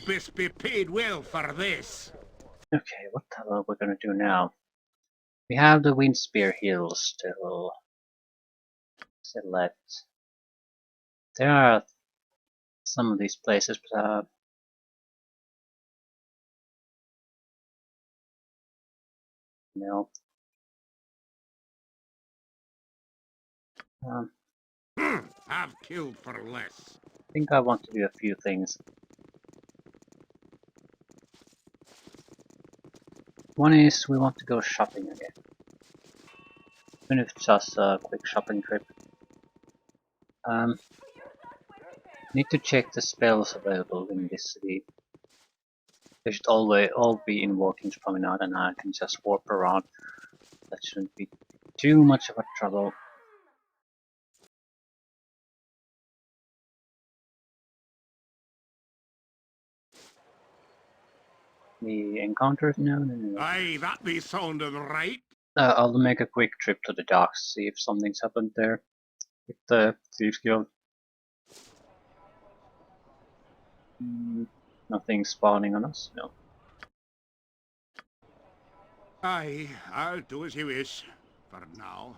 best be paid well for this. Okay, what the hell are we gonna do now? We have the Windspear Hills to select. There are some of these places, but no. I've killed for less. I think I want to do a few things. One is we want to go shopping again. Even if it's just a quick shopping trip. Need to check the spells available in this city. They should always all be in Walking's Promenade and I can just warp around. That shouldn't be too much of a trouble. The encounters? No. Aye, that be sounded right. I'll make a quick trip to the docks, see if something's happened there with the Thieves Guild. Nothing spawning on us? No. Aye, I'll do as you wish. For now.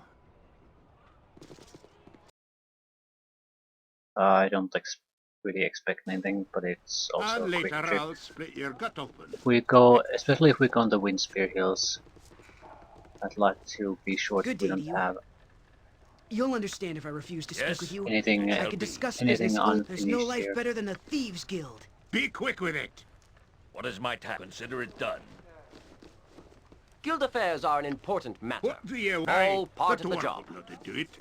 I don't really expect anything, but it's also And a quick later trip. I'll split your gut open. If we go, especially if we go on the Windspear Hills, I'd like to be sure that Good we day to don't you. have You'll understand if I refuse to speak with you. anything I could discuss anything business. There's no unfinished life here. better than the Thieves Guild. Be quick with it. What is my task? Consider it done. Guild affairs are an important matter. What do you All part the of the dwarf job. would know to do it.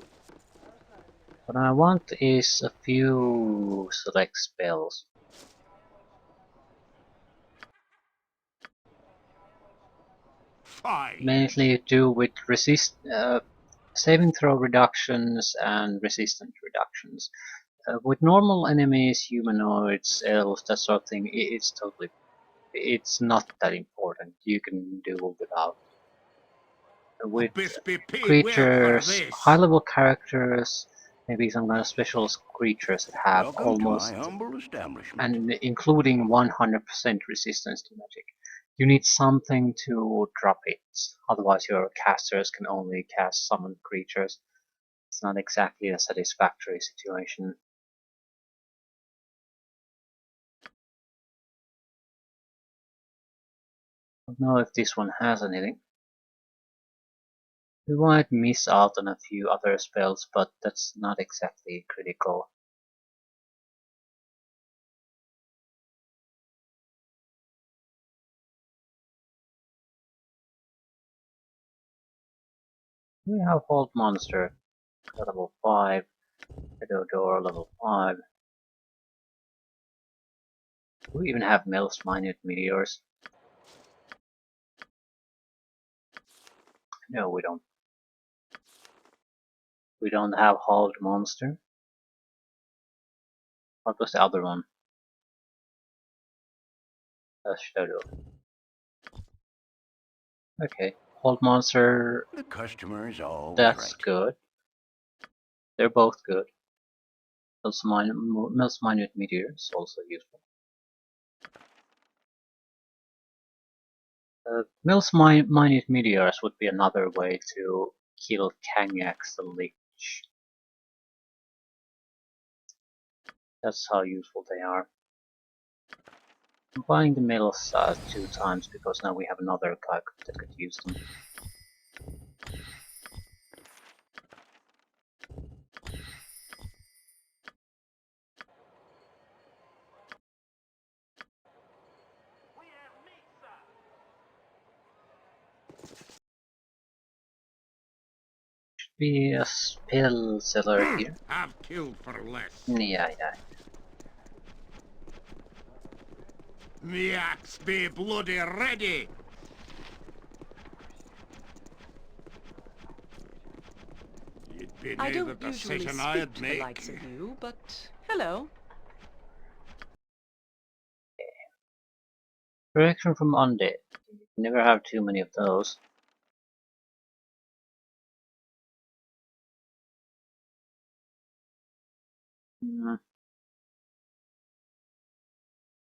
What I want is a few select spells. Fine. Mainly to do with saving throw reductions and resistance reductions. With normal enemies, humanoids, elves, that sort of thing, it's not that important. You can do without. With Best be paid well for creatures, this. high-level characters, maybe some kind of special creatures that have Welcome to almost, my humble establishment. and including 100% resistance to magic. You need something to drop it, otherwise your casters can only cast summon creatures. It's not exactly a satisfactory situation. I don't know if this one has anything. We might miss out on a few other spells, but that's not exactly critical. We have Hold Monster, level 5, Shadow Door, level 5. We even have Mel's Minute Meteors. No, we don't. We don't have Hold Monster. What was the other one? Shadow. Okay, Hold Monster, The customer is always that's right. good. They're both good. Mel's Minute Meteor is also useful. Mel's Minute Meteors would be another way to kill Kangax the Lich. That's how useful they are. I'm buying the medals 2 times because now we have another guy that could use them. Should be a spell seller here. I've killed for less. Yeah. Me axe be bloody ready. You'd be I neither don't the usually decision speak I'd to the make. likes of you, but hello. Protection from undead. Never have too many of those.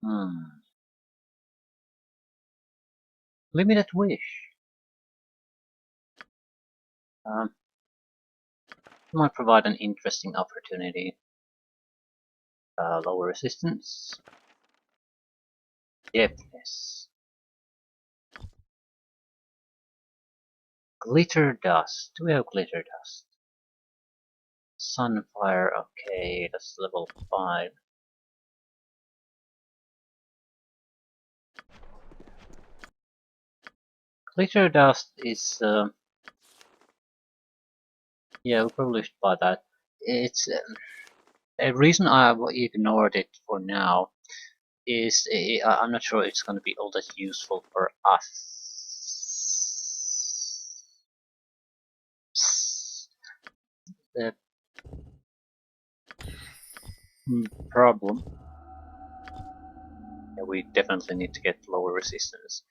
Hmm. Limited wish. Might provide an interesting opportunity. Lower resistance. Deafness. Glitter dust. Do we have glitter dust? Sunfire, okay, that's level 5. Glitter dust is yeah, we probably should buy that. It's a reason I ignored it for now is I'm not sure it's going to be all that useful for us. The problem, yeah, we definitely need to get lower resistance.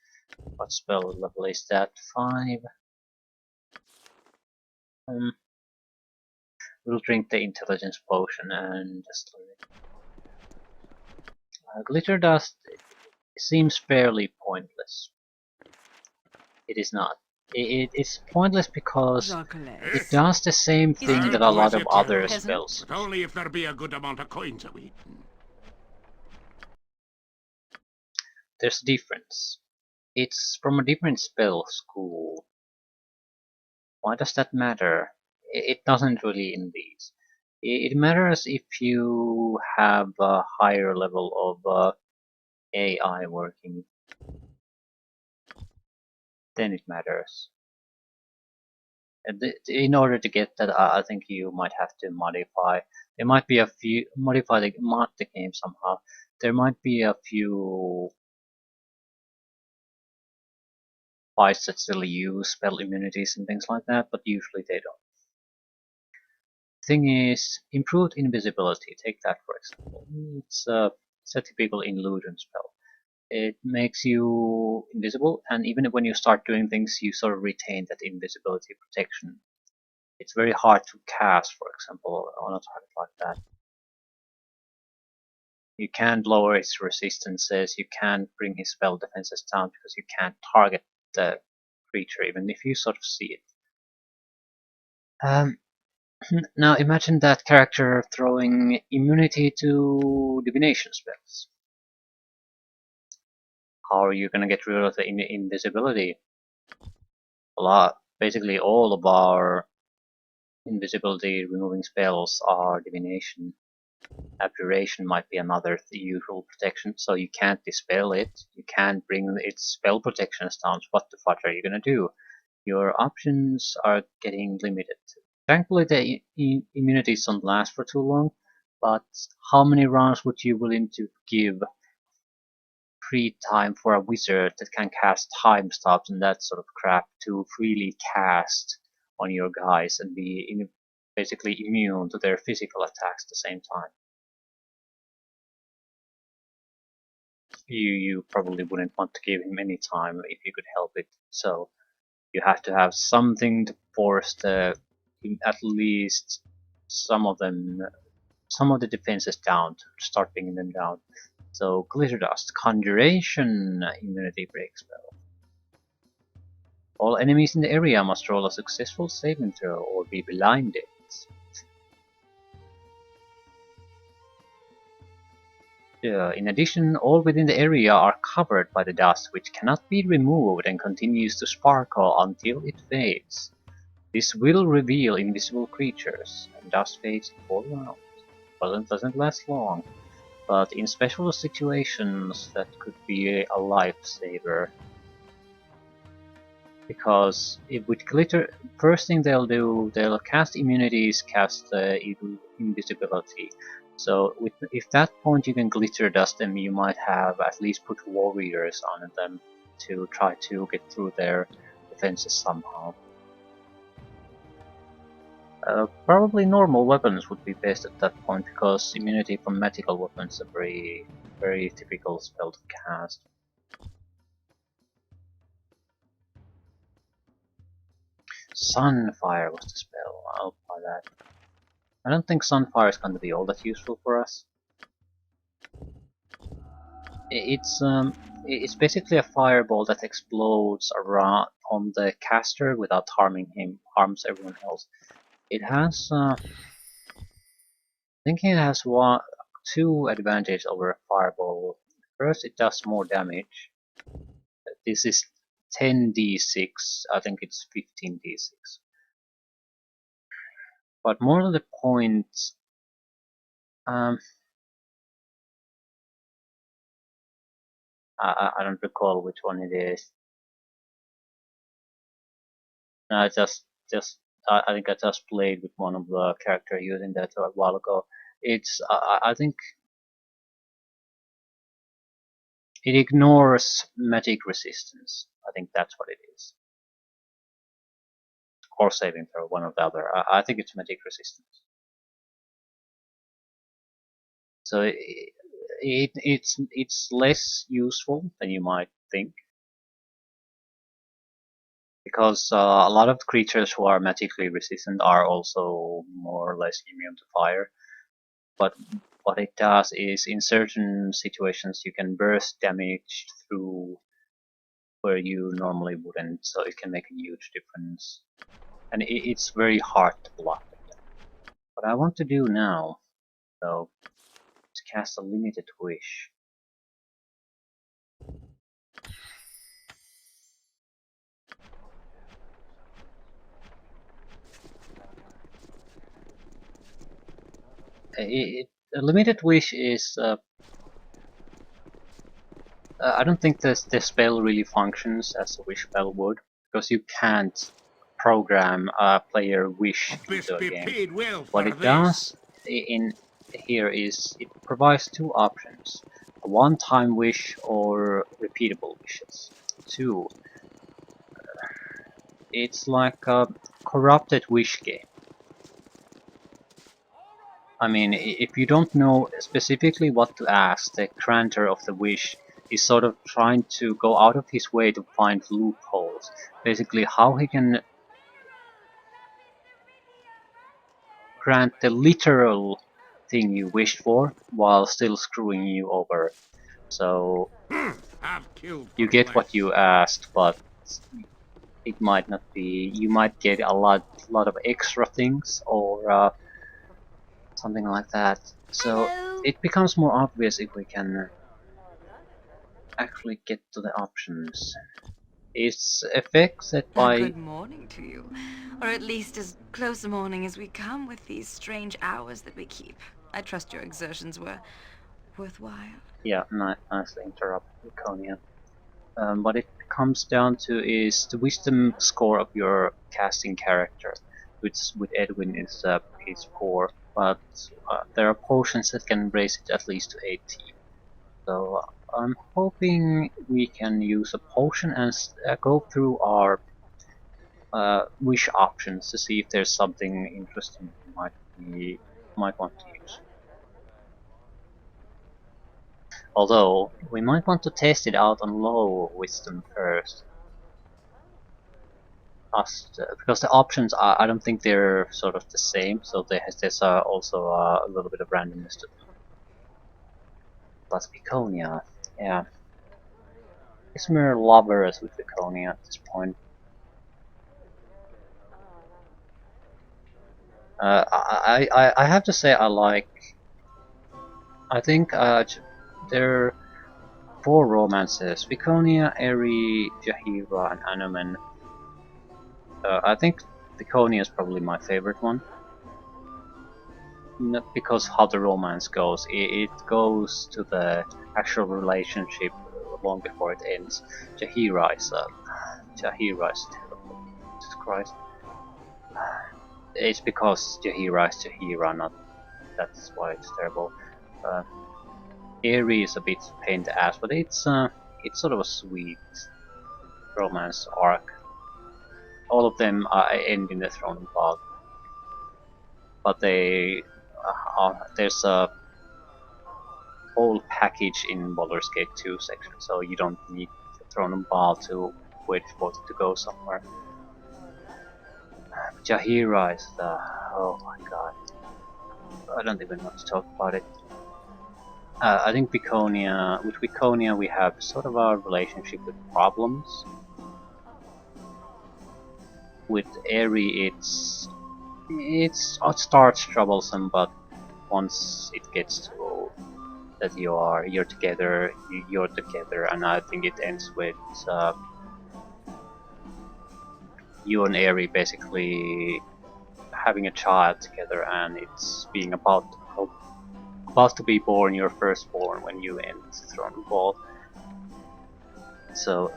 What spell level is that? 5. We'll drink the intelligence potion and just glitter dust seems fairly pointless. It is not. It's pointless because it does the same thing that a lot of other spells. But only if there be a good amount of coins of it. There's a difference. It's from a different spell school. Why does that matter? It doesn't really in these. It matters if you have a higher level of AI working. Then it matters. In order to get that, I think you might have to modify. There might be a few mod the game somehow. There might be a few fights that still use spell immunities and things like that, but usually they don't. Thing is, improved invisibility. Take that for example. It's a typical illusion spell. It makes you invisible, and even when you start doing things, you sort of retain that invisibility protection. It's very hard to cast, for example, on a target like that. You can't lower its resistances, you can't bring his spell defenses down because you can't target the creature even if you sort of see it. Now imagine that character throwing immunity to divination spells. How are you gonna get rid of the invisibility? Basically all of our invisibility removing spells are divination. Abjuration might be another usual protection, so you can't dispel it, you can't bring its spell protections down. What the fuck are you gonna do? Your options are getting limited. Thankfully the immunities don't last for too long, but how many rounds would you willing to give free time for a wizard that can cast time stops and that sort of crap to freely cast on your guys and be basically immune to their physical attacks at the same time? You probably wouldn't want to give him any time if you could help it, so you have to have something to force at least some of the defenses down, to start bringing them down. So glitter dust, conjuration, immunity break spell. All enemies in the area must roll a successful saving throw or be blinded. In addition, all within the area are covered by the dust, which cannot be removed and continues to sparkle until it fades. This will reveal invisible creatures, and dust fades in 4 rounds. Doesn't last long, but in special situations that could be a lifesaver. Because with glitter, first thing they'll do, they'll cast immunities, cast invisibility. So if that point you can glitter dust them, you might have at least put warriors on them to try to get through their defenses somehow. Probably normal weapons would be best at that point, because immunity from magical weapons is a very typical spell to cast. Sunfire was the spell. I'll buy that. I don't think Sunfire is going to be all that useful for us. It's basically a fireball that explodes around on the caster without harming him, harms everyone else. It has, I think it has two advantages over a fireball. First, it does more damage. This is 10d6, I think it's 15d6. But more to the point, um, I don't recall which one it is. No, I think I just played with one of the character using that a while ago. It's I think it ignores magic resistance. I think that's what it is, or saving throw, one or the other. I think it's magic resistance. So it's less useful than you might think, because a lot of creatures who are magically resistant are also more or less immune to fire. But what it does is, in certain situations, you can burst damage through where you normally wouldn't, so it can make a huge difference. And it's very hard to block it. What I want to do now, though, is cast a limited wish. A limited wish is I don't think the spell really functions as a wish spell would, because you can't program a player wish Best into a be game. paid well What for it this. does in here is it provides two options: a one-time wish or repeatable wishes. Two, it's like a corrupted wish game. I mean, if you don't know specifically what to ask, the grantor of the wish is sort of trying to go out of his way to find loopholes. Basically, how he can grant the literal thing you wished for while still screwing you over. So I've killed you for get what less. you asked, but it might not be. You might get a lot of extra things, or something like that. So it becomes more obvious if we can actually get to the options. It's affected by Good morning to you. Or at least as close a morning as we come with these strange hours that we keep. I trust your exertions were worthwhile. yeah, nicely interrupted, Laconia. What it comes down to is the wisdom score of your casting character, which with Edwin is 4, but there are potions that can raise it at least to 18. So I'm hoping we can use a potion and go through our wish options to see if there's something interesting we might want to use. Although we might want to test it out on low wisdom first, because the options are, I don't think they're sort of the same, so there's also a little bit of randomness to them. Plus Viconia, yeah. It's mere lovers with Viconia at this point. I have to say I think there are 4 romances: Viconia, Eri, Jahira, and Anomen. I think Viconia is probably my favorite one. Not because how the romance goes, it goes to the actual relationship long before it ends. Jahira is terrible. Jesus Christ. It's because Jahira is Jahira, not that's why it's terrible. Eri is a bit pain in the ass, but it's sort of a sweet romance arc. All of them end in the Throne of Baldur, but there's a whole package in Baldur's Gate 2 section, so you don't need the Throne of Baal to wait for it to go somewhere. Jahira is the... oh my god. I don't even want to talk about it. I think with Viconia we have sort of a relationship with problems. With Eri, it starts troublesome, but once it gets to that you're together, you're together, and I think it ends with you and Eri basically having a child together, and it's being about to be born, your firstborn, when you end Throne Ball. So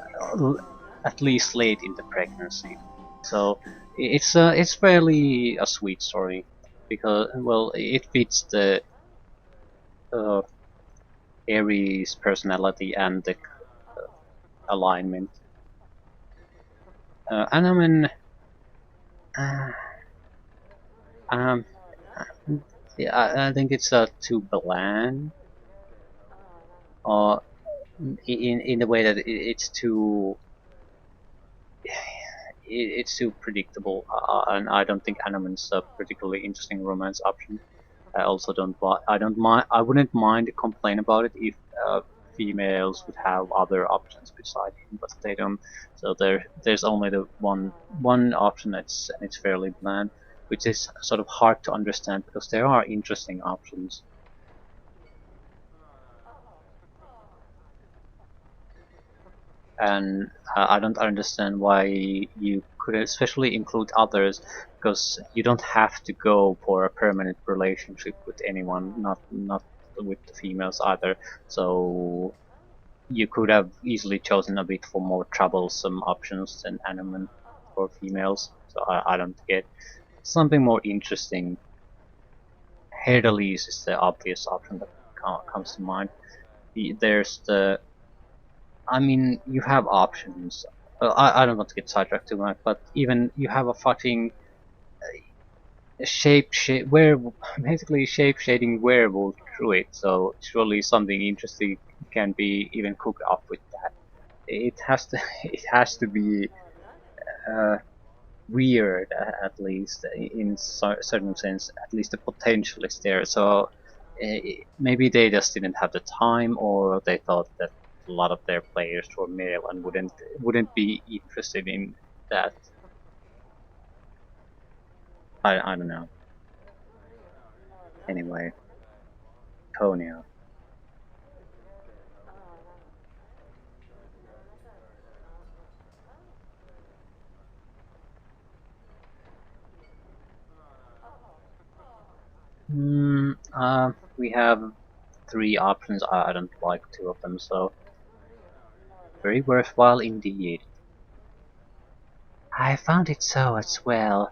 at least late in the pregnancy. So it's fairly a sweet story because, well, it fits the Aries personality and the alignment. And I mean, uh, um, yeah, I think it's too bland, or in the way that it's too it's too predictable, and I don't think Animan's a particularly interesting romance option. I also I wouldn't mind to complain about it if females would have other options beside him, but they don't. So there's only the one option and it's fairly bland, which is sort of hard to understand because there are interesting options. And I don't understand why you could especially include others, because you don't have to go for a permanent relationship with anyone, not with the females either. So you could have easily chosen a bit for more troublesome options than Animan for females. So I don't get something more interesting. Herdalis is the obvious option that comes to mind. There's the I mean, you have options. I don't want to get sidetracked too much, but even you have a fucking basically shape shading werewolf druid. So surely something interesting can be even cooked up with that. It has to, it has to be uh, weird at least in certain sense. At least the potential is there. So maybe they just didn't have the time, or they thought that a lot of their players were male and wouldn't be interested in that. I don't know. Anyway, Konya. We have three options. I don't like two of them, so very worthwhile indeed. I found it so as well.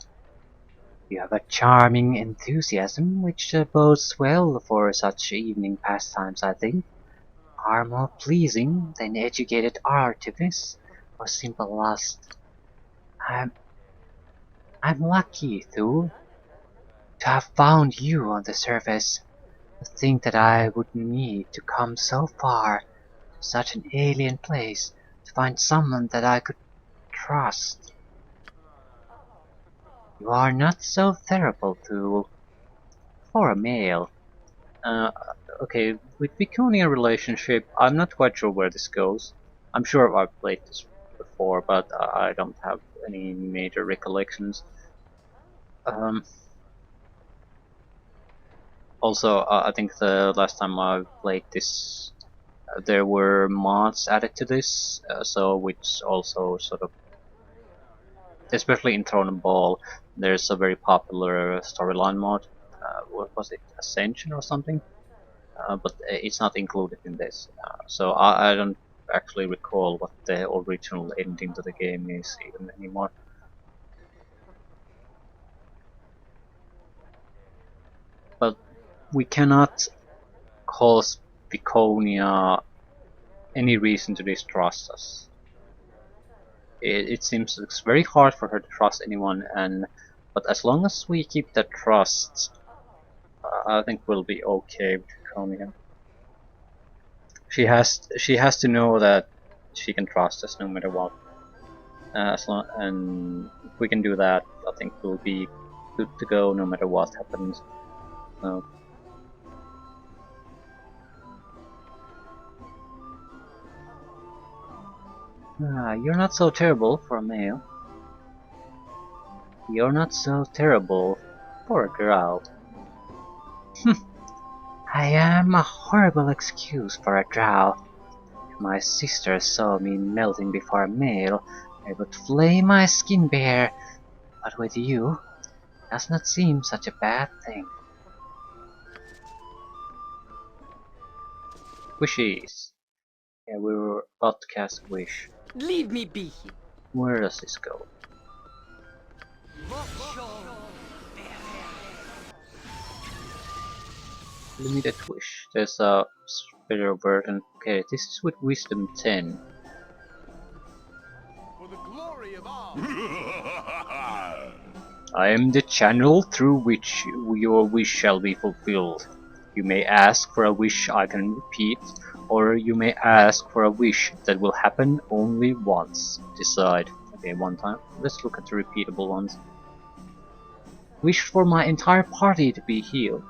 You have a charming enthusiasm, which bodes well for such evening pastimes, I think. Are more pleasing than educated artifice or simple lust. I'm, I'm lucky, Thule, to have found you on the surface. To think that I would need to come so far to such an alien place to find someone that I could trust. You are not so terrible, Thule, for a male. Uh, okay, with Viconia relationship, I'm not quite sure where this goes. I'm sure I've played this before, but I don't have any major recollections. Um, Also, I think the last time I played this, there were mods added to this, so which also sort of, especially in Throne and Ball, there's a very popular storyline mod. What was it, Ascension or something? But it's not included in this. So I don't actually recall what the original ending to the game is even anymore. But we cannot cause Viconia any reason to distrust us. It seems it's very hard for her to trust anyone, and but as long as we keep that trust, I think we'll be okay with Viconia. She has to know that she can trust us no matter what. And if we can do that, I think we'll be good to go no matter what happens. So, You're not so terrible for a male. You're not so terrible for a girl. I am a horrible excuse for a drow. If my sister saw me melting before a male, I would flay my skin bare. But with you, it does not seem such a bad thing. Wishes. Yeah, we were about to cast a wish. Leave me be. Where does this go? Limited wish. There's a special version. Okay, this is with wisdom 10. For the glory of all. I am the channel through which your wish shall be fulfilled. You may ask for a wish I can repeat, or you may ask for a wish that will happen only once. Decide. Okay, one time. Let's look at the repeatable ones. Wish for my entire party to be healed.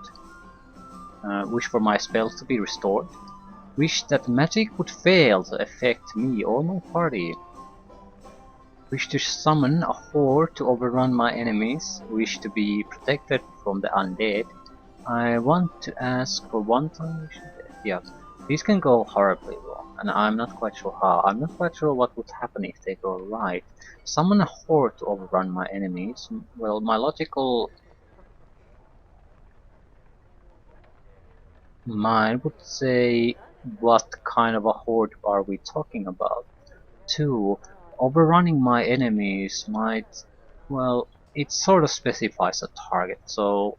Wish for my spells to be restored. Wish that magic would fail to affect me or my party. Wish to summon a horde to overrun my enemies. Wish to be protected from the undead. I want to ask for one time. Yeah, these can go horribly wrong, and I'm not quite sure how. I'm not quite sure what would happen if they go right. Summon a horde to overrun my enemies. Well, my logical mind would say, what kind of a horde are we talking about? 2. Overrunning my enemies might, well, it sort of specifies a target, so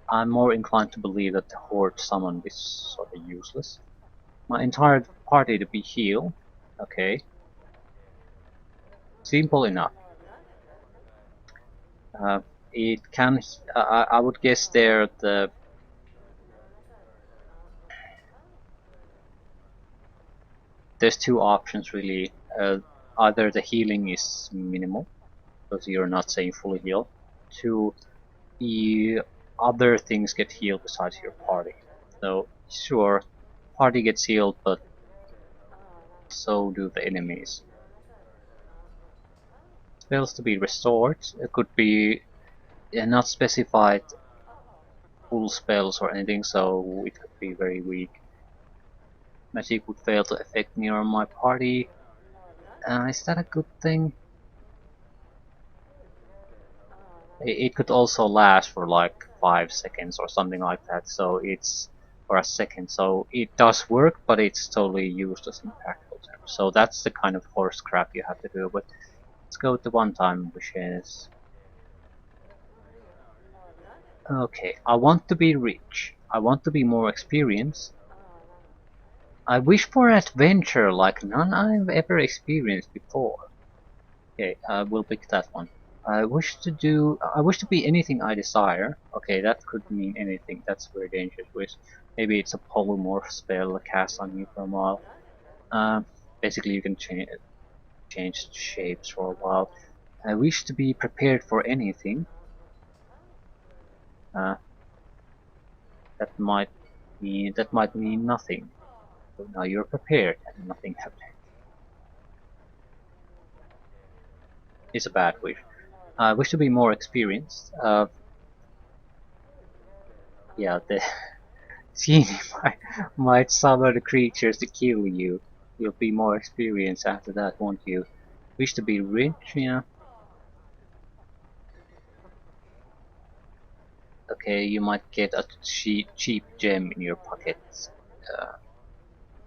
I'm more inclined to believe that the horde summoned is sort of useless. My entire party to be healed, okay. Simple enough. It can, I would guess there there's two options really. Either the healing is minimal, because you're not saying fully healed. 2, the other things get healed besides your party. So sure, party gets healed, but so do the enemies. Spells to be restored. It could be not specified full spells or anything, so it could be very weak. Magic would fail to affect me or my party. Is that a good thing? It could also last for like 5 seconds or something like that, so it's for a second, so it does work, but it's totally used as impactful term. So that's the kind of horse crap you have to do. But let's go with the one-time wishes. Okay, I want to be rich. I want to be more experienced. I wish for adventure like none I've ever experienced before. Okay, we'll pick that one. I wish to be anything I desire. Okay, that could mean anything. That's very dangerous wish. Maybe it's a polymorph spell cast on you for a while. Basically you can change shapes for a while. I wish to be prepared for anything. That might mean nothing. So now you're prepared and nothing happened. It's a bad wish. I wish to be more experienced. Yeah, the genie might summon the creatures to kill you. You'll be more experienced after that, won't you? Wish to be rich, yeah. Okay, you might get a cheap gem in your pocket.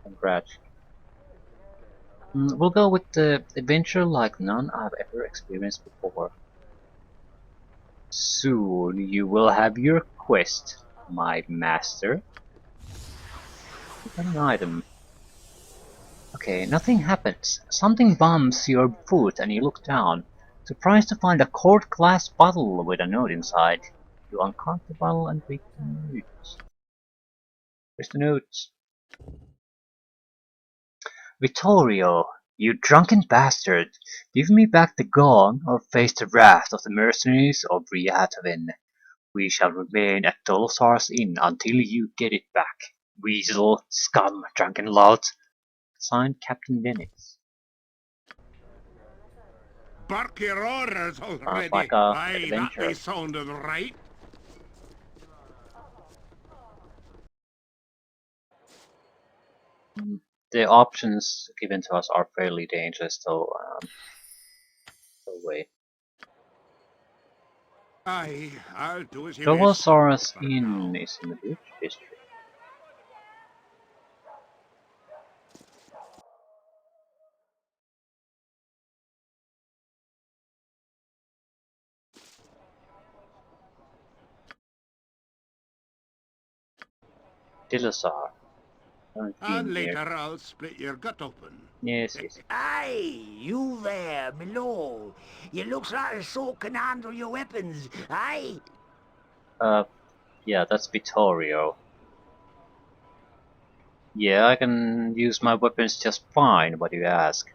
Congrats. We'll go with the adventure like none I've ever experienced before. Soon you will have your quest, my master. An item. Okay, nothing happens. Something bumps your foot and you look down, surprised to find a quart glass bottle with a note inside. You uncork the bottle and read the notes. Where's the notes? Vittorio, you drunken bastard! Give me back the gong or face the wrath of the mercenaries of Riatavin. We shall remain at Dolosar's Inn until you get it back. Weasel, scum, drunken lout. Signed, Captain Dennis. bark your orders already. like a Aye, that adventure. may sounded right. The options given to us are fairly dangerous, so wait. Aye, I'll do as you wish. Dolosaurus For Inn now. is in which district? Dillasar. Haven't And been here. later I'll split your gut open. Yes, yes. Aye, you there, my lord. You looks like a sort can handle your weapons, aye? Yeah, that's Vittorio. Yeah, I can use my weapons just fine, what do you ask?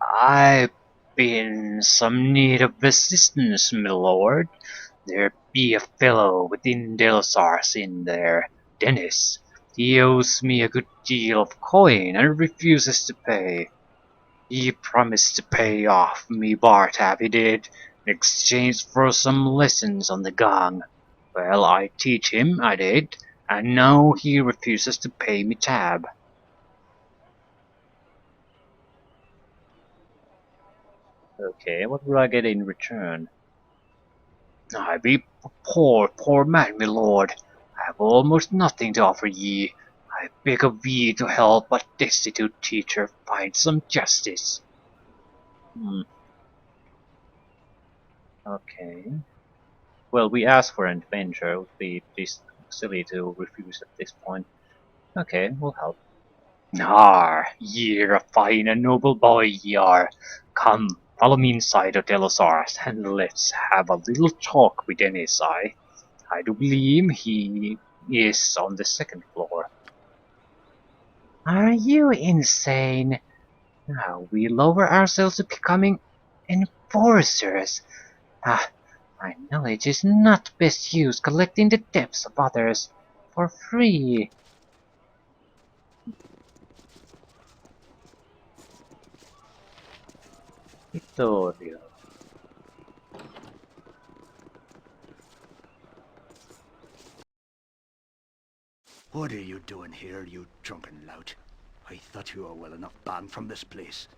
I've been some need of assistance, my lord. There be a fellow within Delsars in there, Dennis. He owes me a good deal of coin and refuses to pay. He promised to pay off me Bartab, he did, in exchange for some lessons on the gong. Well, I teach him, I did, and now he refuses to pay me tab. Okay, what will I get in return? I be a poor man, my lord. I have almost nothing to offer ye. I beg of ye to help a destitute teacher find some justice. Okay. Well, we asked for an adventure. It would be silly to refuse at this point. Okay, we'll help. Nar, ye're a fine and noble boy, ye are. Come, follow me inside of Delosaurus, and let's have a little talk with Dennis. I do believe he is on the second floor. Are you insane? Now we lower ourselves to becoming enforcers. Ah, my knowledge is not best used collecting the debts of others for free. Vittorio. What are you doing here, you drunken lout? I thought you were well enough banned from this place.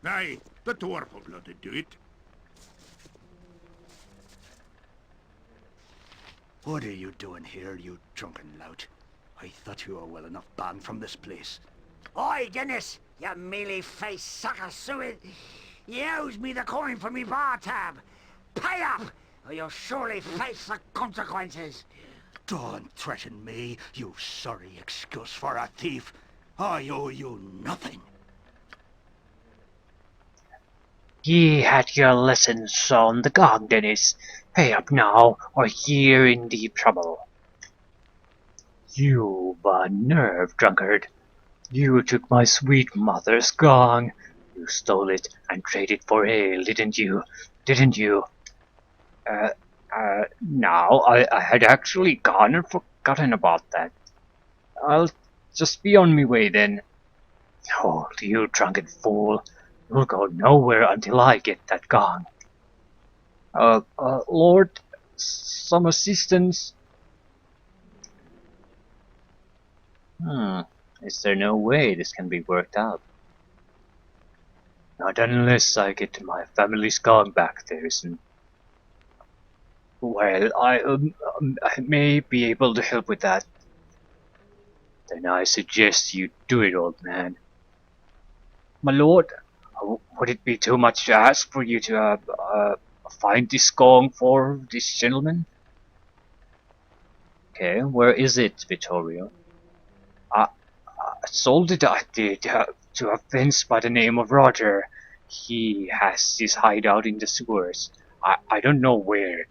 Aye, the dwarf will bloody do it. What are you doing here, you drunken lout? I thought you were well enough banned from this place. Oi, Dennis, you mealy-faced sucker suet! You owes me the coin for me bar tab. Pay up, or you'll surely face the consequences. Don't threaten me, you sorry excuse for a thief. I owe you nothing. Ye had your lessons on the gong, Dennis. Pay up now, or ye're in deep trouble. You've a nerve, drunkard. You took my sweet mother's gong. You stole it and traded for ale, didn't you? Didn't you? Now, I had actually gone and forgotten about that. I'll just be on my way then. Oh, you drunken fool. You'll go nowhere until I get that gong. Lord, some assistance. Is there no way this can be worked out? Not unless I get my family's gong back, there isn't. Well, I may be able to help with that. Then I suggest you do it, old man. My lord, would it be too much to ask for you to find this gong for this gentleman? Okay, where is it, Vittorio? I sold it, I did, to a fence by the name of Roger. He has his hideout in the sewers. I don't know where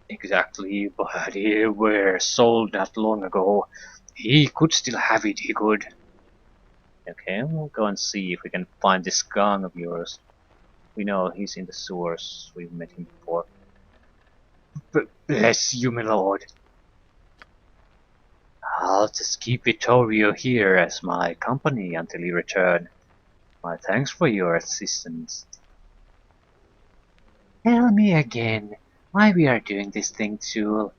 exactly, but it were sold not long ago. He could still have it, he could. Okay, we'll go and see if we can find this gong of yours. We know he's in the sewers. We've met him before. Bless you, my lord. I'll just keep Vittorio here as my company until you return. My thanks for your assistance. Tell me again why we are doing this thing, Jewel.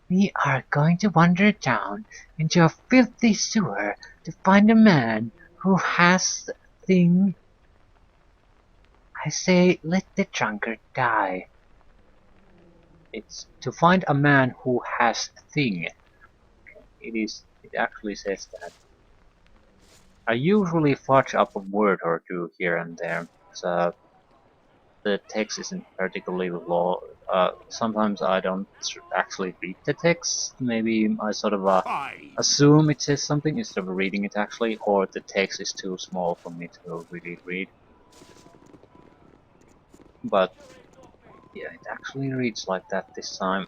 We are going to wander down into a filthy sewer to find a man who has the thing. I say, let the drunkard die. It's to find a man who has a thing. It actually says that. I usually fudge up a word or two here and there, so the text isn't particularly long. Sometimes I don't actually read the text. Maybe I sort of Aye. assume it says something instead of reading it actually, or the text is too small for me to really read. But yeah, it actually reads like that this time.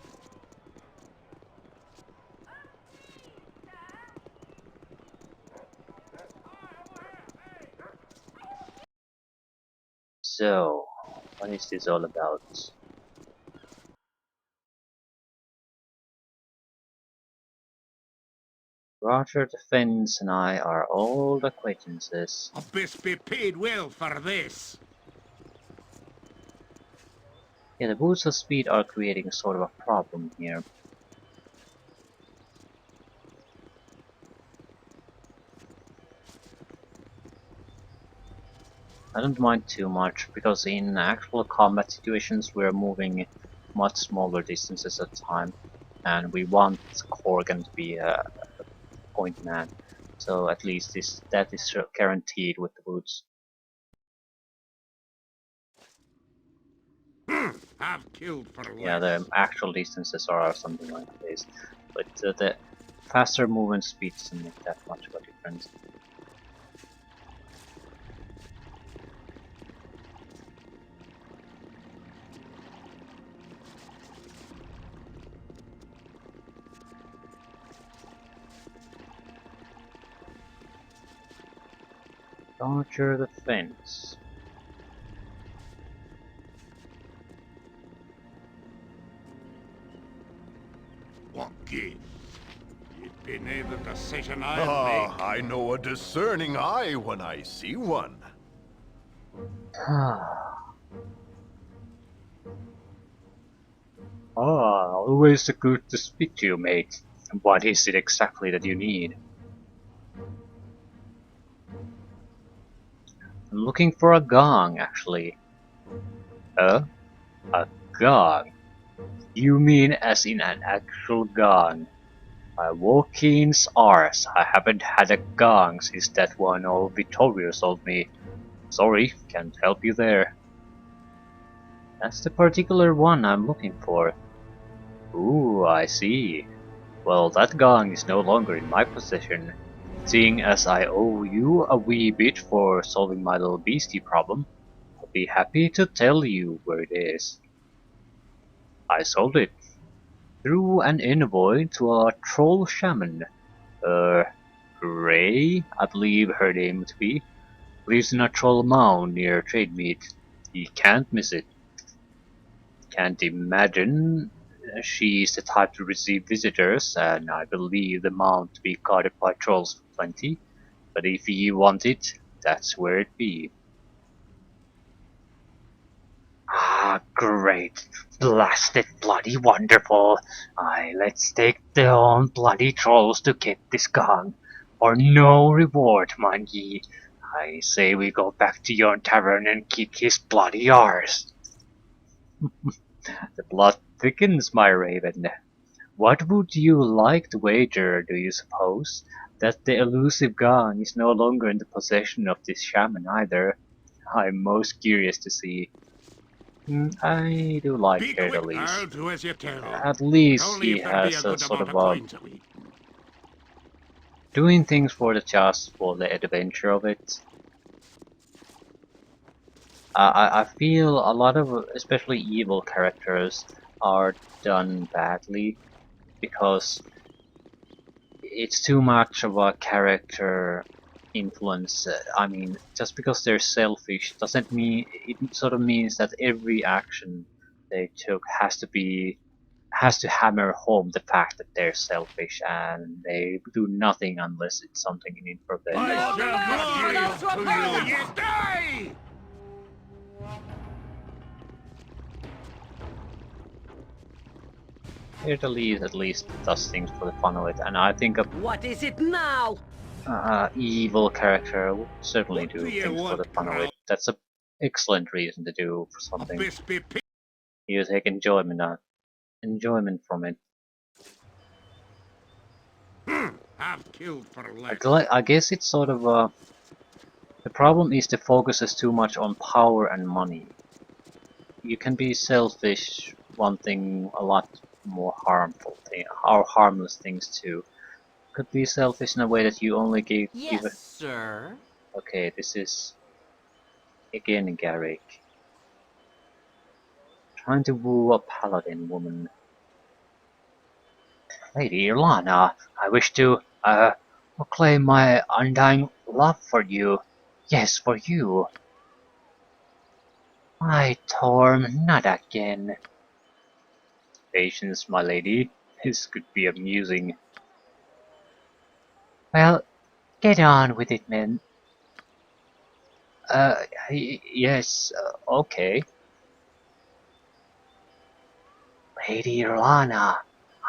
So, what is this all about? Roger the Fence and I are old acquaintances. I best be paid well for this. Yeah, the boots of speed are creating sort of a problem here. I don't mind too much, because in actual combat situations we're moving much smaller distances at a time, and we want Korgan to be a point man. So at least that is guaranteed with the boots. I've killed for Yeah, less. the actual distances are something like this, but the faster movement speed doesn't make that much of a difference. Dodger the Fence. What gives? You'd be near the decision I Ah, make. I know a discerning eye when I see one. Always good to speak to you, mate. What is it exactly that you need? I'm looking for a gong, actually. A gong? You mean as in an actual gong? My Wokin's arse, I haven't had a gong since that one old Vittorio sold me. Sorry, can't help you there. That's the particular one I'm looking for. Ooh, I see. Well, that gong is no longer in my possession, seeing as I owe you a wee bit for solving my little beastie problem. I'll be happy to tell you where it is. I sold it through an envoy to a troll shaman. Ray, I believe her name to be, lives in a troll mound near Trademeet. You can't miss it. Can't imagine she's the type to receive visitors, and I believe the mound to be guarded by trolls for plenty. But if you want it, that's where it be. Ah, great. Blasted bloody wonderful. Aye, let's take the own bloody trolls to get this gone. For no reward, mind ye. I say we go back to yon tavern and kick his bloody arse. The blood thickens, my raven. What would you like to wager, do you suppose? That the elusive gong is no longer in the possession of this shaman either? I'm most curious to see. I do like Be her quick, at I'll least. do as you tell. At But least only she if there be has a a good sort amount of of coins of it. doing things for the just for the adventure of it. I feel a lot of, especially evil characters, are done badly because it's too much of a character influence. I mean, just because they're selfish doesn't mean it sort of means that every action they took has to hammer home the fact that they're selfish and they do nothing unless it's something in it for them. I shall not yield to you. You die! Here the lead at least does things for the fun of it, and I think a What is it now? evil character would certainly What do do you things for want, the fun of it. pal? That's an excellent reason to do for A something. bispy pig. You take enjoyment from it. I've killed for less. I guess it's sort of the problem is the focus is too much on power and money. You can be selfish, wanting a lot more harmless things too. Could be selfish in a way that you only give Yes, sir. Okay, this is again Garrick. Trying to woo a paladin woman. Lady Irlana, I wish to proclaim my undying love for you. Yes, for you. My Torm, not again. Patience, my lady. This could be amusing. Well, get on with it, men. Yes, okay. Lady Irlana,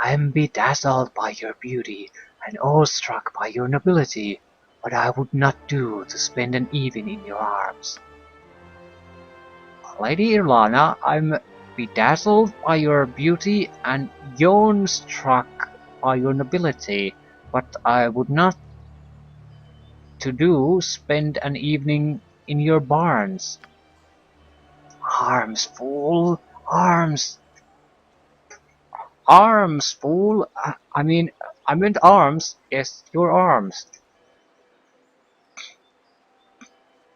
I am bedazzled by your beauty and awestruck by your nobility, but I would not do to spend an evening in your arms. Lady Irlana, I'm bedazzled by your beauty and yawn-struck by your nobility, but I would not to do spend an evening in your barns. Arms, fool! Arms! Arms, fool! I meant arms. Yes, your arms.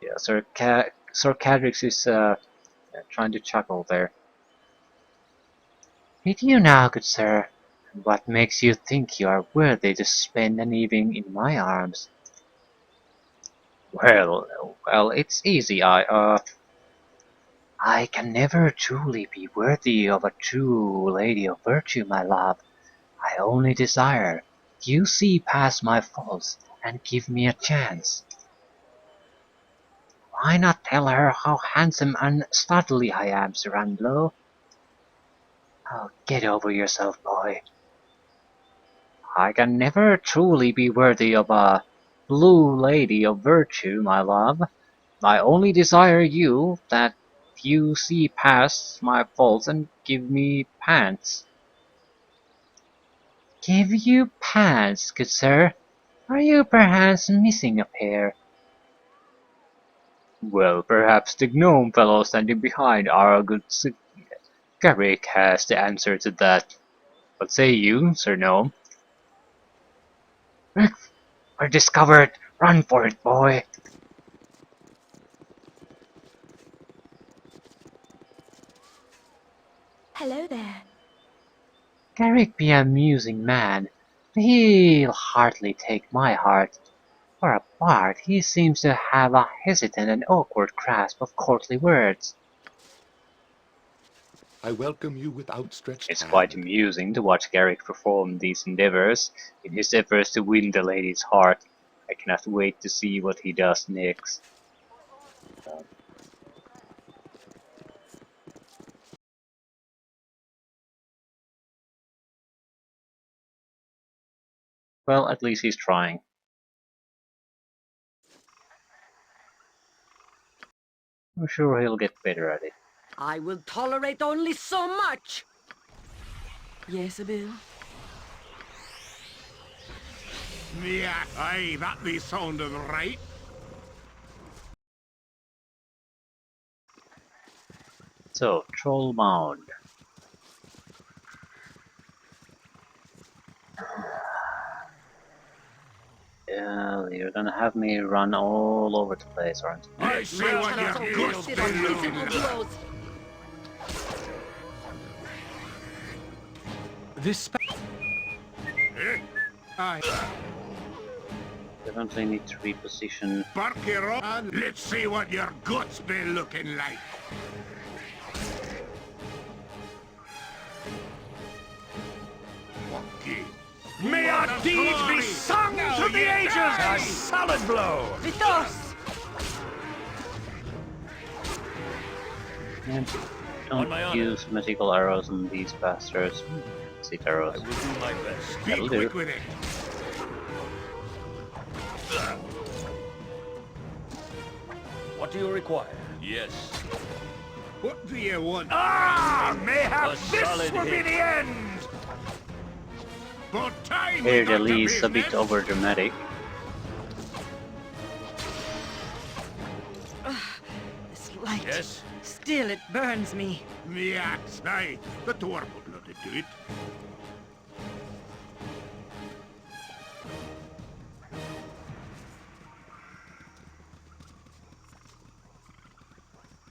Yeah, Sir Cadrix is trying to chuckle there. Did you now, good sir? What makes you think you are worthy to spend an evening in my arms? Well, it's easy. I can never truly be worthy of a true lady of virtue, my love. I only desire you see past my faults and give me a chance. Why not tell her how handsome and startling I am, Sir Angelo? Oh, get over yourself, boy. I can never truly be worthy of a blue lady of virtue, my love. I only desire that you see past my faults and give me pants. Give you pants, good sir? Are you perhaps missing a pair? Well, perhaps the gnome fellow standing behind our good Garrick has the answer to that. What say you, Sir Gnome? We're discovered! Run for it, boy! Hello there. Garrick be an amusing man, but he'll hardly take my heart. For a bard, he seems to have a hesitant and awkward grasp of courtly words. I welcome you with outstretched It's hand. quite amusing to watch Garrick perform these endeavors in his efforts to win the lady's heart. I cannot wait to see what he does next. Well, at least he's trying. I'm sure he'll get better at it. I will tolerate only so much. Yes, Abil? Yeah, aye, that be sounding right. So, Troll Mound. Yeah, you're gonna have me run all over the place, aren't you? I see what your goods be looking like. This Aye, Definitely need to reposition. bark your own. Let's see what your guts be looking like. Deeds be sung through the ages! A solid blow! Vitos! And On my don't honor. use magical arrows on these bastards. Seed I arrows. will do my best. Be That'll quick do. with it. What do you require? Yes. What do you want? Ah! Mayhap A this solid will be hit. the end! But time Here we the got to Lee is a bit business. over dramatic. This light. Yes? Still, it burns me. The axe, aye. The dwarf would not do it.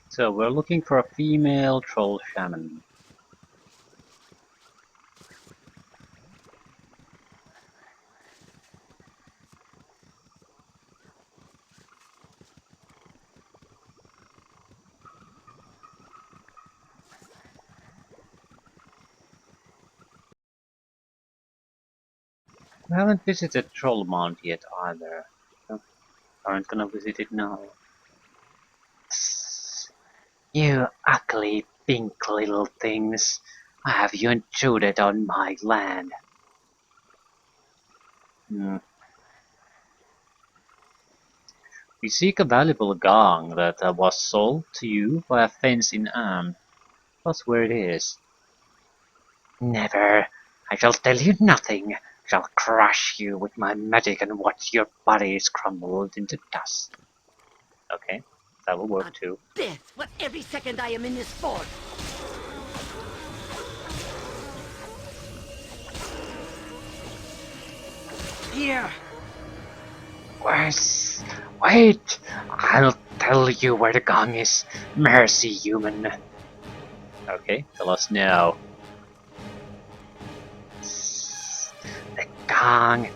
So we're looking for a female troll shaman. We haven't visited Troll Mount yet either. So aren't gonna visit it now. Psst. You ugly pink little things. Why have you intruded on my land? We seek a valuable gong that was sold to you by a fence in Am. That's where it is. Never. I shall tell you nothing. I shall crush you with my magic and watch your bodies crumbled into dust. Okay, that will work too. Death for every second I am in this fort. Here. Wait! I'll tell you where the gong is. Mercy, human. Okay, tell us now. The gong.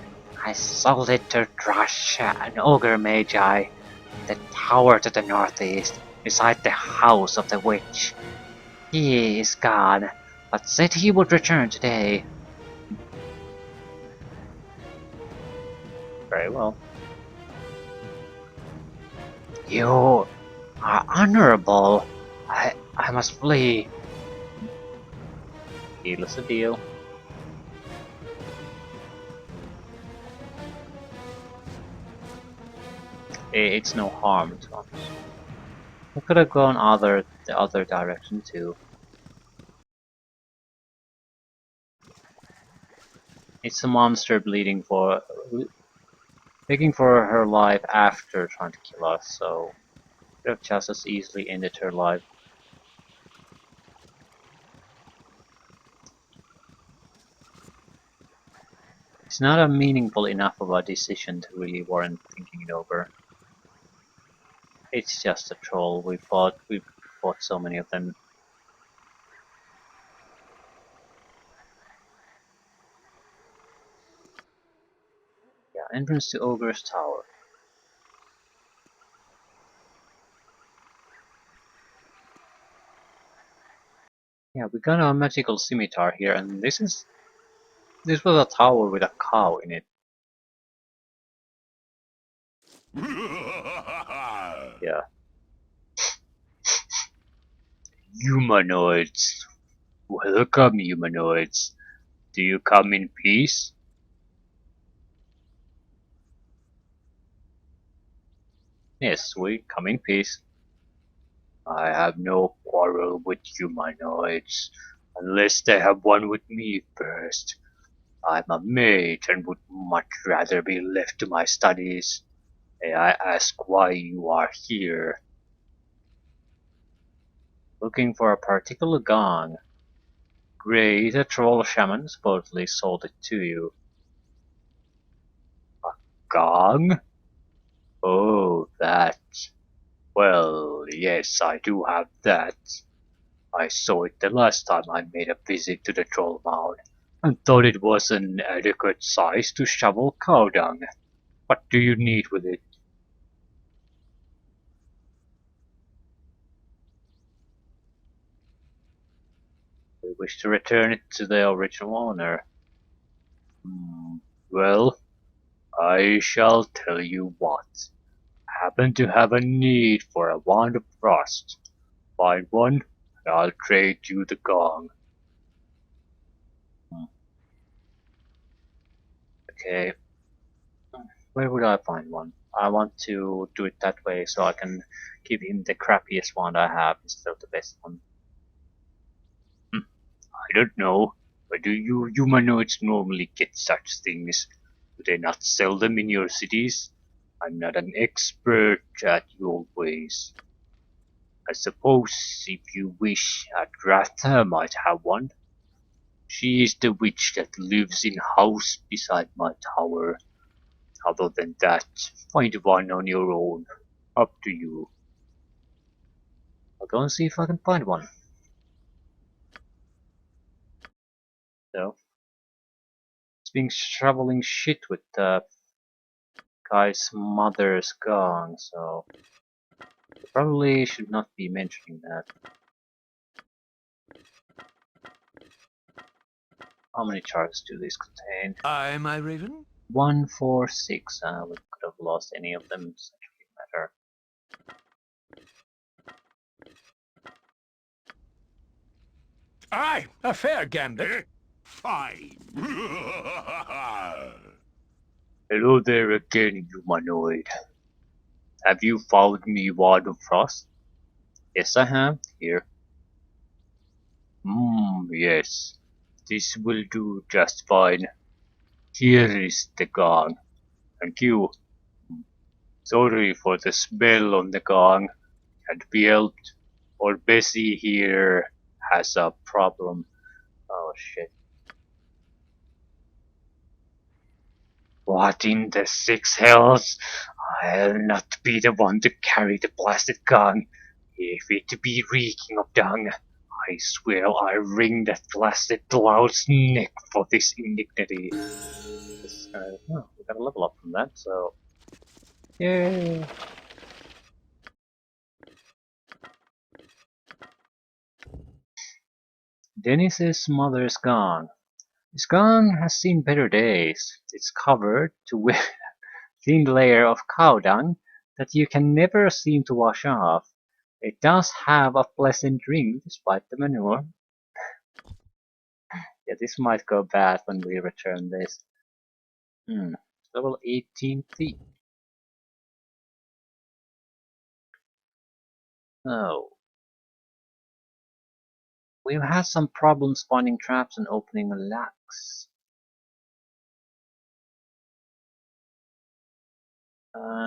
I sold it to Drush, an ogre magi. The tower to the northeast, beside the house of the witch. He is gone, but said he would return today. Very well. You are honorable. I must flee. Deal is a deal. It's no harm to us. We could have gone the other direction too. It's a monster begging for her life after trying to kill us, so could have just as easily ended her life. It's not a meaningful enough of a decision to really warrant thinking it over. It's just a troll. We've fought so many of them. Yeah, entrance to Ogre's Tower. Yeah, we got a magical scimitar here, and this was a tower with a cow in it. Yeah. Humanoids. Welcome, humanoids. Do you come in peace? Yes, we come in peace. I have no quarrel with humanoids, unless they have one with me first. I'm a mage and would much rather be left to my studies. May I ask why you are here? Looking for a particular gong. Gray, the troll shaman, supposedly sold it to you. A gong? Oh, that. Well, yes, I do have that. I saw it the last time I made a visit to the troll mound, and thought it was an adequate size to shovel cow dung. What do you need with it? We wish to return it to the original owner. Well, I shall tell you what. I happen to have a need for a wand of frost. Find one, and I'll trade you the gong. Okay, where would I find one? I want to do it that way so I can give him the crappiest one I have instead of the best one. I don't know. Where do you humanoids normally get such things? Do they not sell them in your cities? I'm not an expert at your ways. I suppose if you wish, Adratha might have one. She is the witch that lives in house beside my tower. Other than that, find one on your own. Up to you. I'll go and see if I can find one. So, it's been shoveling shit with the guy's mother's gong, so probably should not be mentioning that. How many charges do these contain? Aye, my raven? 1, 4, 6. We could have lost any of them, doesn't really matter. Aye, a fair gambit. Fine. Hello there again, humanoid. Have you found me Ward of Frost? Yes, I have. Here. Yes. This will do just fine. Here is the gong. Thank you. Sorry for the smell on the gong. Can't be helped. Old Bessie here has a problem. Oh shit. What in the six hells? I'll not be the one to carry the blasted gong. If it be reeking of dung, I swear I'll wring that blasted loud's neck for this indignity. Oh, we got a level up from that, so... Yay! Dennis's mother's gone. This gong has seen better days. It's covered with a thin layer of cow dung that you can never seem to wash off. It does have a pleasant ring despite the manure. Yeah, this might go bad when we return this. Level 18 thief. Oh. We've had some problems finding traps and opening locks.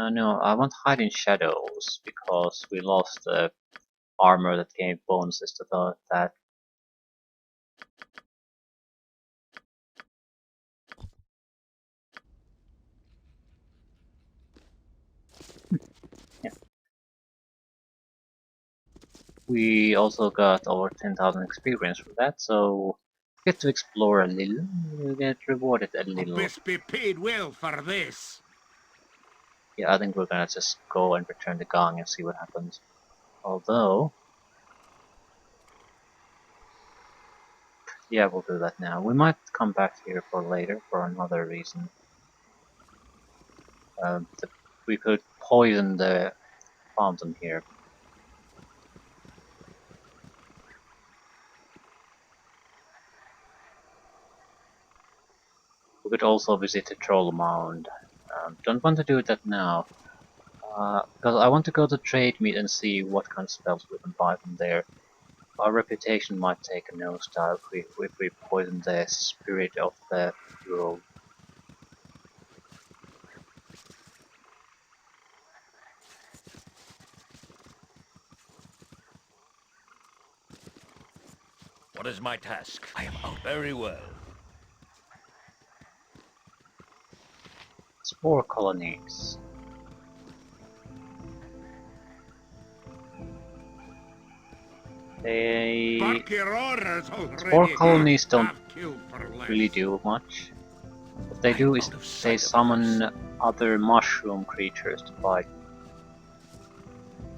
No, I want hide in shadows because we lost the armor that gave bonuses to that. Yeah. We also got over 10,000 experience for that, so get to explore a little. We'll get rewarded a little. Best be paid well for this. Yeah, I think we're gonna just go and return the gong and see what happens. Although, yeah, we'll do that now. We might come back here for later for another reason. We could poison the fountain here. We could also visit the troll mound. Don't want to do that now. Because I want to go to trade meet and see what kind of spells we can buy from there. Our reputation might take a nosedive if we poison the spirit of the hero. What is my task? I am out. Very well. Spore colonies. Spore colonies don't really do much. What they do is they summon other mushroom creatures to fight.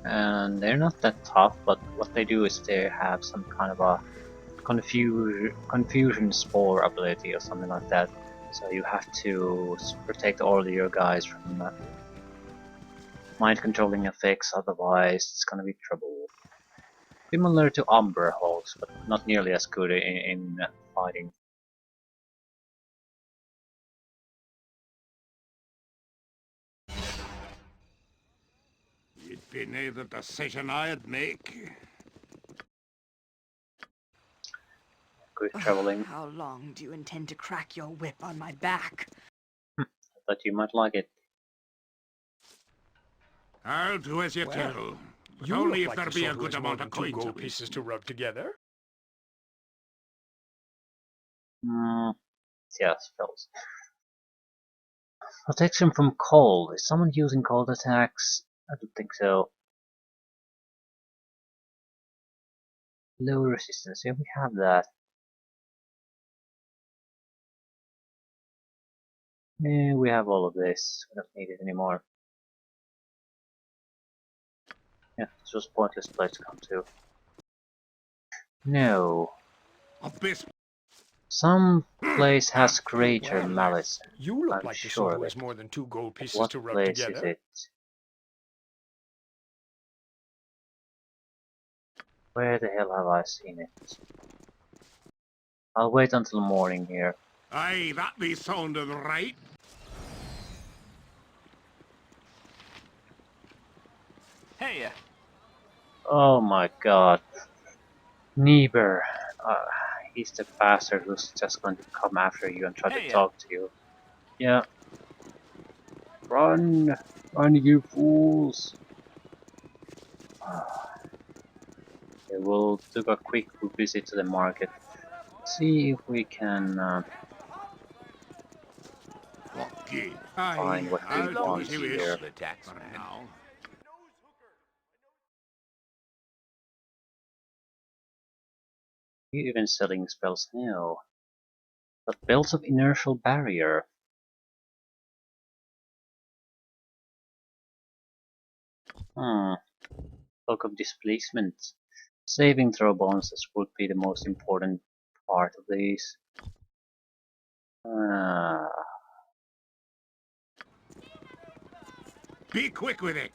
And they're not that tough, but what they do is they have some kind of a confusion spore ability or something like that. So you have to protect all of your guys from mind controlling effects, otherwise it's gonna be trouble. Similar to Umber Hulks, but not nearly as good in fighting. It'd be near the decision I'd make. Good traveling. How long do you intend to crack your whip on my back? But you might like it. I'll do as you Well, tell. But You only look if like there the be sort a who good has more amount than of two coins gold apiece. pieces to rub together. Yeah, spells. Protection from cold. Is someone using cold attacks? I don't think so. Low resistance. Yeah, we have that. Yeah, we have all of this. We don't need it anymore. Yeah, this was a pointless place to come to. No. Abyss. Some place has greater Well, malice. You look I'm like the sure sort of who has it. more than two gold pieces What to rub place is together. it? Where the hell have I seen it? I'll wait until morning here. Aye, that be sounding right. Hey, Oh my god. Niebuhr. He's the bastard who's just going to come after you and try to talk to you. Yeah. Run! Run, you fools! Okay, we'll do a quick visit to the market. See if we can Okay. Aye, find what we I'll do want as you here. wish. For now. Are you even selling spells now? But belts of inertial barrier. Cloak of displacement. Saving throw bonuses would be the most important part of these. Be quick with it.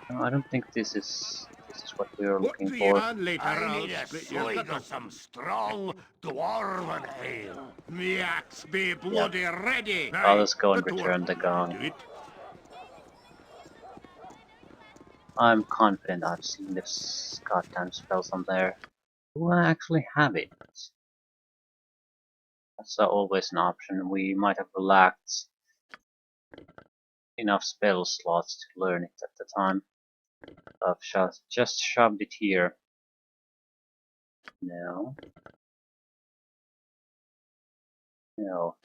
No, I don't think this is what we are What looking do you for. want later? I I'll need a split your swig gut of some strong dwarven ale. Me axe be Yep. bloody ready. I'll just go and the return dwarf the gun. do it. I'm confident I've seen this goddamn spells on there. Do I actually have it? That's always an option. We might have lacked enough spell slots to learn it at the time. I've just shoved it here. No. No.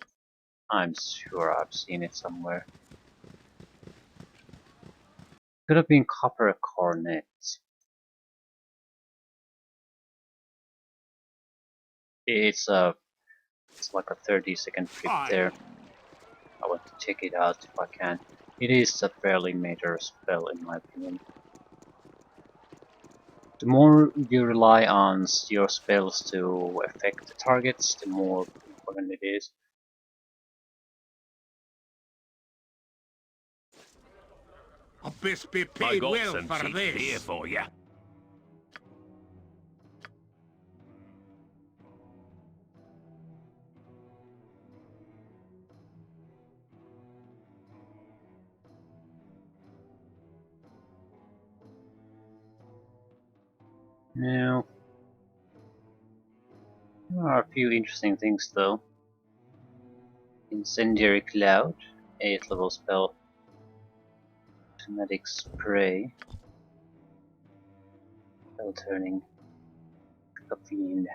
I'm sure I've seen it somewhere. Could have been copper cornets. It's like a 30-second trip there. I want to check it out if I can. It is a fairly major spell in my opinion. The more you rely on your spells to affect the targets, the more important it is. Abyss be I paid got well some for cheap this. beer for you. Now, there are a few interesting things though. Incendiary Cloud, 8th level spell. Kinetic Spray. Spell turning. Fiend.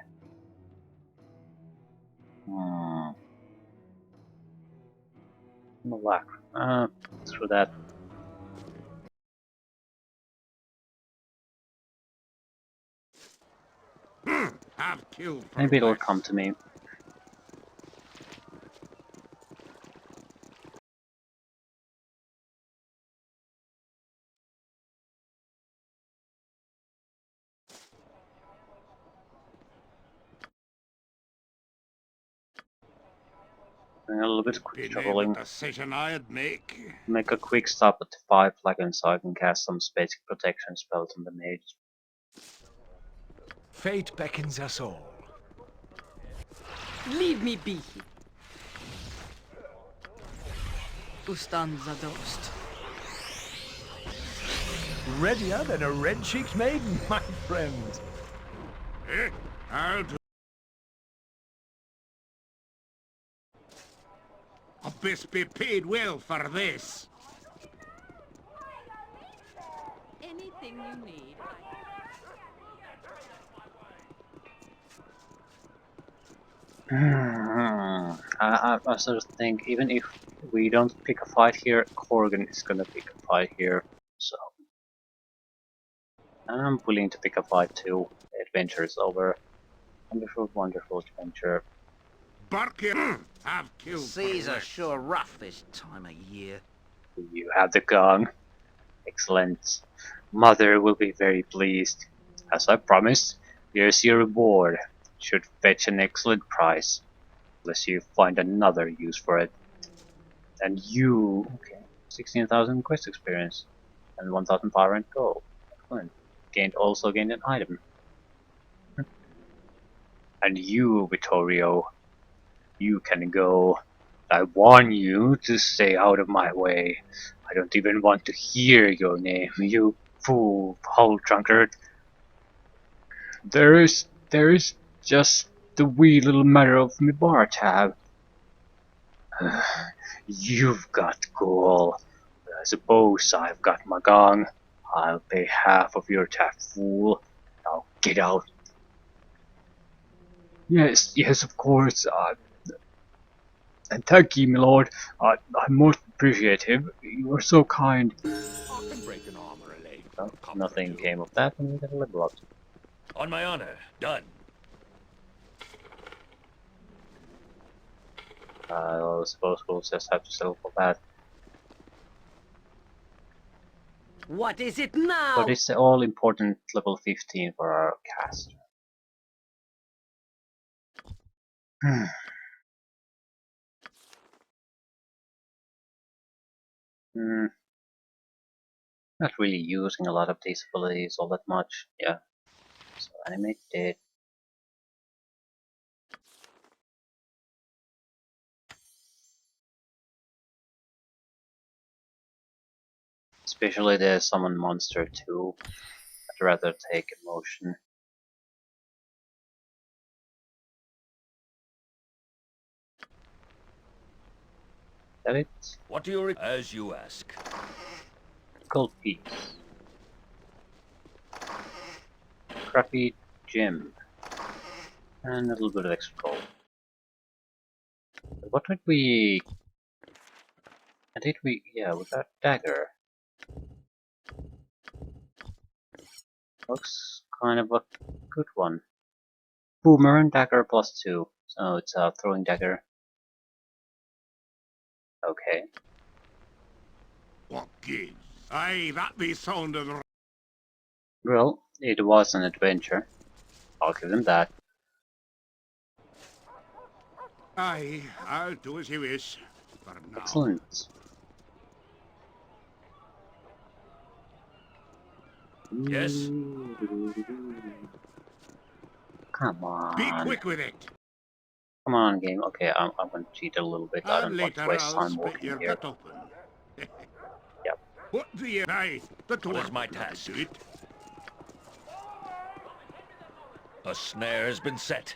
Black. Through that. Have killed for Maybe it'll less. come to me. Doing a little bit of quick Be never traveling. decision I'd make. Make a quick stop at the 5 flagon so I can cast some basic protection spells on the mage. Fate beckons us all. Leave me be. Ustanza dost. Readier than a red-cheeked maiden, my friend. Eh? I'll do. I'll best be paid well for this. Anything you need. I sort of think even if we don't pick a fight here, Corgan is gonna pick a fight here, so I'm willing to pick a fight too. The adventure is over. Wonderful, wonderful adventure. Barker, I've killed. Seas are sure rough this time of year. You have the gun. Excellent. Mother will be very pleased. As I promised, here's your reward. Should fetch an excellent price. Unless you find another use for it. And you... okay. 16,000 quest experience. And 1,500 gold. Excellent. Also gained an item. And you, Vittorio. You can go. I warn you to stay out of my way. I don't even want to hear your name, you fool, whole drunkard. There is just the wee little matter of me bar tab. You've got gold. I suppose I've got my gong. I'll pay half of your tab, fool. Now get out. Yes, of course. And thank you, my lord. I'm most appreciative. You are so kind. I can break an arm or a leg. Well, nothing came of that, and we got a level up. On my honor. Done. I suppose we'll just have to settle for that. What is it now? But it's the all-important level 15 for our cast. Not really using a lot of these abilities all that much, yeah. So animate dead. Especially the summon monster too. I'd rather take emotion. Is that it? What do you as you ask? Gold piece. Crappy gem. And a little bit of extra gold. What did we... yeah, we got dagger. Looks kind of a good one. Boomerang dagger +2. So it's a throwing dagger. Okay. What gives? Aye, that be sounding right. Well, it was an adventure. I'll give them that. Aye, I'll do as you wish. For now. Excellent. Yes? Come on. Be quick with it. Come on, game. Okay, I'm going to cheat a little bit. I And don't want to later waste I'll time split walking your here. gut open. Yep. What do you... Aye, the What is dwarf my would not task? do it. A snare has been set.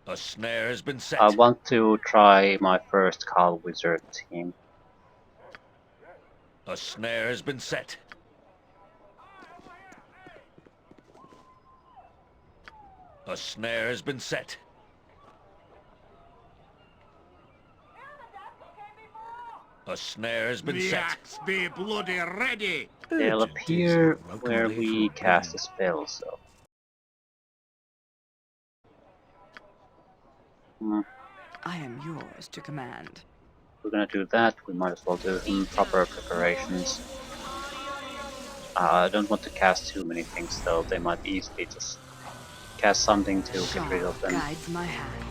A snare has been set. I want to try my first Carl Wizard team. A snare has been set. A snare has been set. A snare has been The set. axe be bloody ready. They'll Urgent is appear a welcome where relief we for a cast a man. spell, so... I am yours to command. If we're gonna do that, we might as well do some proper preparations. I don't want to cast too many things though, they might easily just cast something to get rid of them. Guides my hand.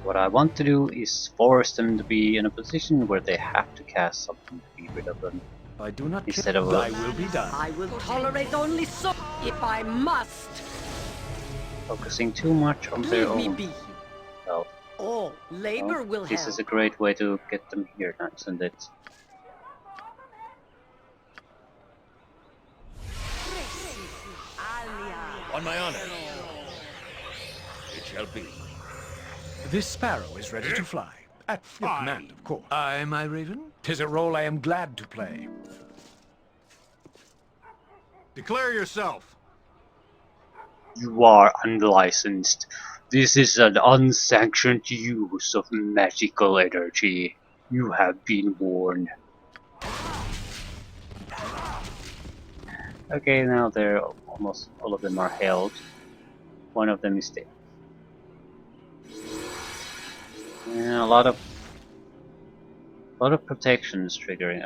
What I want to do is force them to be in a position where they have to cast something to get rid of them. I do not Instead kill. of Thy will be done. I will tolerate only so if I must. focusing too much on their Leave me own be. health. All labor Well, will this help. is a great way to get them here, isn't it? On my honor. It shall be. This sparrow is ready to fly. At your command, of course. Aye, my raven. 'Tis a role I am glad to play. Declare yourself. You are unlicensed. This is an unsanctioned use of magical energy. You have been warned. Okay, now they're almost all of them are held. One of them is dead. Yeah, a lot of protections triggering.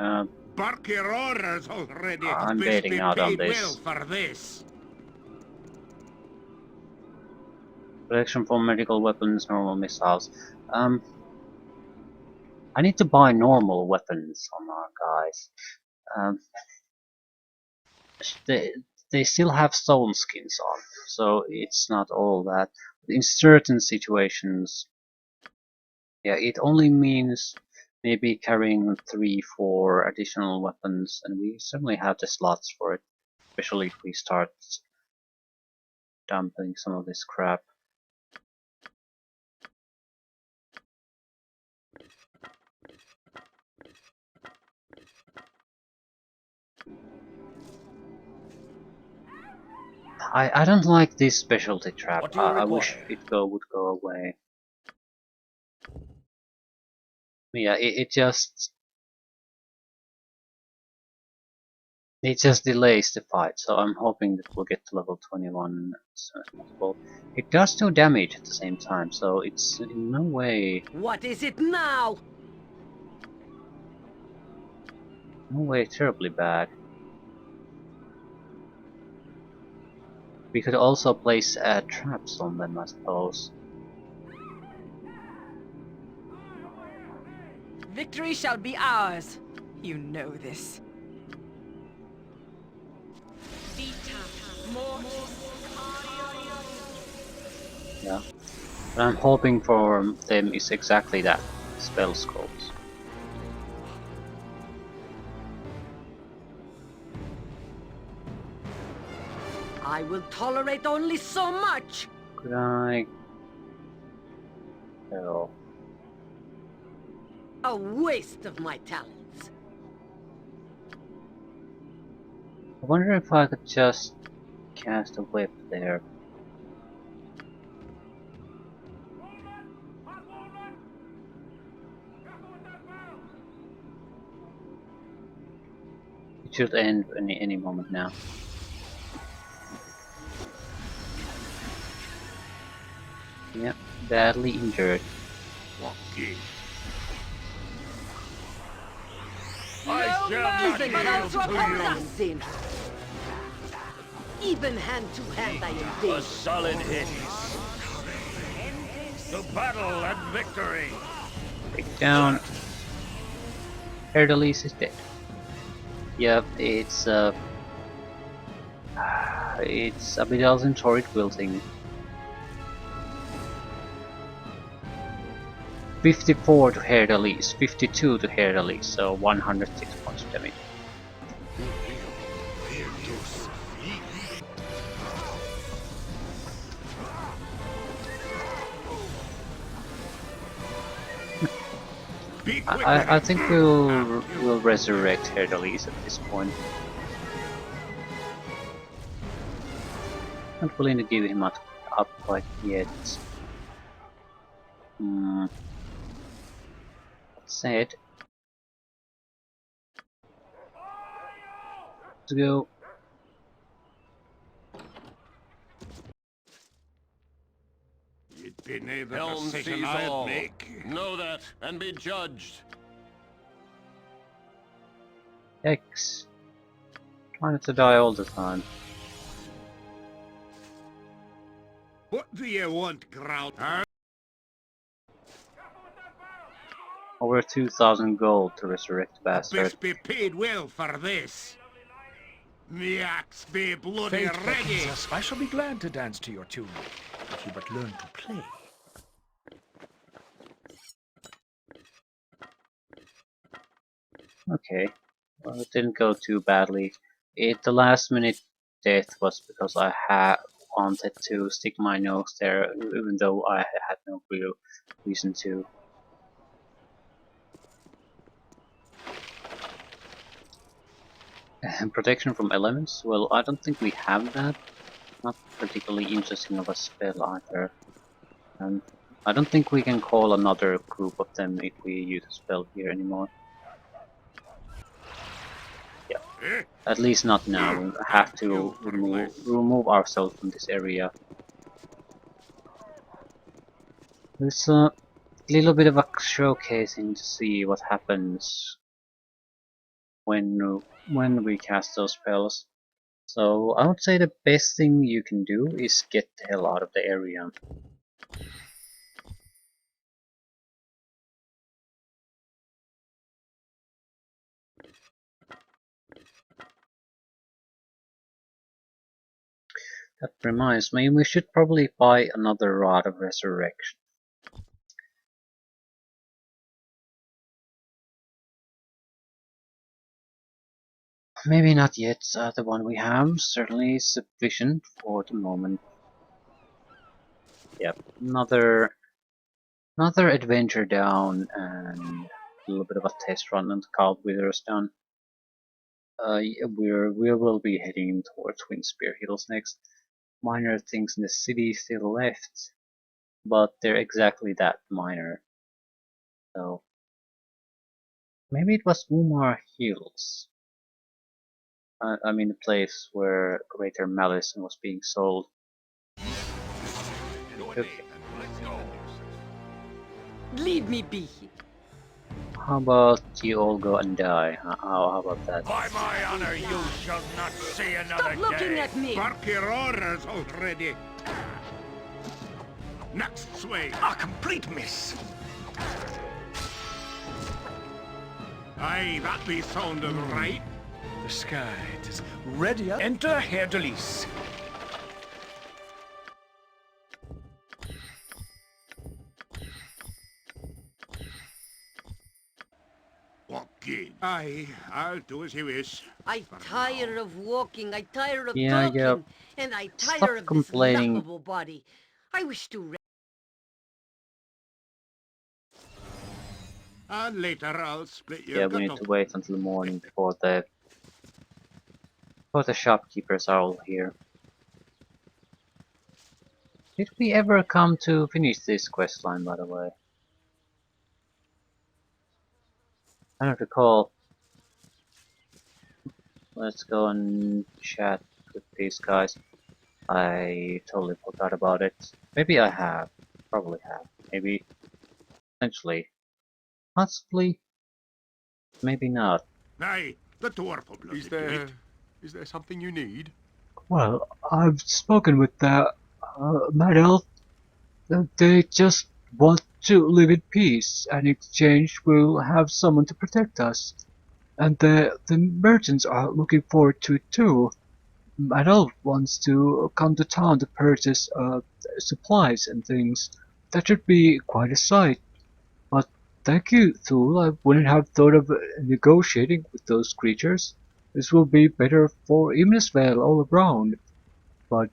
Barkerora's already I'm wish bailing me out on paid this. well for this. Protection from medical weapons, normal missiles. I need to buy normal weapons on our guys. They still have stone skins on, so it's not all that. In certain situations, yeah, it only means maybe carrying 3-4 additional weapons, and we certainly have the slots for it, especially if we start dumping some of this crap. I don't like this specialty trap. What do you I wish require? it would go away. Yeah, it just delays the fight, so I'm hoping that we'll get to level 21 as soon as possible. It does do damage at the same time, so it's in no way What is it now? terribly bad. We could also place traps on them, I suppose. Victory shall be ours. You know this. Yeah. What I'm hoping for them is exactly that, spell scrolls. I will tolerate only so much. Could I... Oh. A waste of my talents. I wonder if I could just cast a whip there. It should end any moment now. Yep, badly injured. Walkie. I shall not Even yield hand to to you. nothing. Even hand to hand I am A dead. solid hit. To battle and victory. Take down. Herdalis is dead. Yep, it's Abidal's in Torrid Wilting. 54 to Herdalis, 52 to Herdalis, so 106 points of damage. Be quick. I think we'll resurrect Herdalis at this point. Not willing to give him up quite yet. That said, let's go. You'd be near the Helm decision sees I'd all. make. Know that and be judged. Yikes. Trying not to die all the time. What do you want, Grout? Over 2,000 gold to resurrect the bastard. Best be paid well for this. The axe be bloody Fate ready. beckons us. I shall be glad to dance to your tune, if you but learn to play. Okay, well, it didn't go too badly. The last minute death was because I had wanted to stick my nose there, even though I had no real reason to. And protection from elements? Well, I don't think we have that. Not particularly interesting of a spell either. And I don't think we can call another group of them if we use a spell here anymore. Yeah, at least not now. We have to remove ourselves from this area. There's a little bit of a showcasing to see what happens when we cast those spells. So I would say the best thing you can do is get the hell out of the area. That reminds me, we should probably buy another Rod of Resurrection. Maybe not yet, the one we have certainly is sufficient for the moment. Yep, another adventure down and a little bit of a test run on the Cult Withers done. We will be heading towards Windspear Hills next. Minor things in the city still left, but they're exactly that minor. So maybe it was Umar Hills. I mean the place where Greater Malison was being sold. Okay. Leave me be. How about you all go and die? How about that? By my honor, you shall not see another Stop looking day. at me. Bark your orders already. Next swing. A complete miss. Aye, that be sounding right. The sky is ready. Enter Herr de Lys. Okay. Aye, I'll do as you wish. I tire of walking, I tire of Yeah, talking, yeah. and I Stop tire of complaining. this laughable body. I wish to And later I'll split your Yeah, we need gut to up. wait until morning before the shopkeepers are all here. Did we ever come to finish this quest line, by the way? I don't recall. Let's go and chat with these guys. I totally forgot about it. Maybe I have. Probably have. Maybe. Potentially. Possibly. Maybe not. Aye, the dwarf will bloody do it. Is there something you need? Well, I've spoken with the Mad Elf. They just want to live in peace, and in exchange we'll have someone to protect us. And the merchants are looking forward to it too. Mad Elf wants to come to town to purchase supplies and things. That should be quite a sight. But thank you, Thule. I wouldn't have thought of negotiating with those creatures. This will be better for Imnisvale all around. But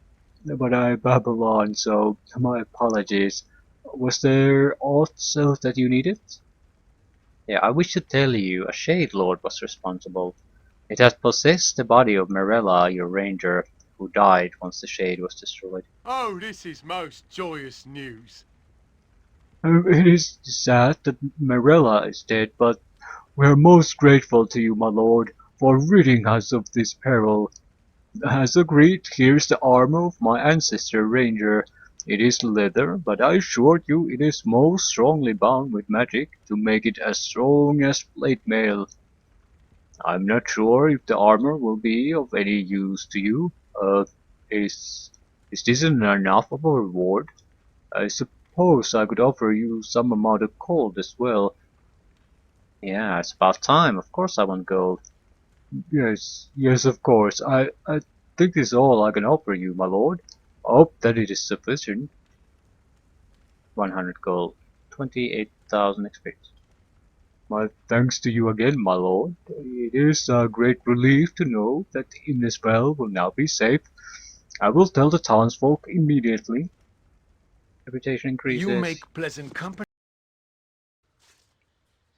I babble on, so my apologies. Was there aught else that you needed? Yeah, I wish to tell you, a Shade Lord was responsible. It had possessed the body of Marella, your ranger, who died once the Shade was destroyed. Oh, this is most joyous news. It is sad that Marella is dead, but we are most grateful to you, my lord, for ridding us of this peril. As agreed, here's the armor of my ancestor Ranger. It is leather, but I assure you it is most strongly bound with magic to make it as strong as plate mail. I'm not sure if the armor will be of any use to you. Is Is this enough of a reward? I suppose I could offer you some amount of gold as well. Yeah, it's about time. Of course I want gold. Yes, yes, of course. I think this is all I can offer you, my lord. I hope that it is sufficient. 100 gold. 28,000 experience. My thanks to you again, my lord. It is a great relief to know that Innisfell will now be safe. I will tell the townsfolk immediately. Reputation You increases. make pleasant company.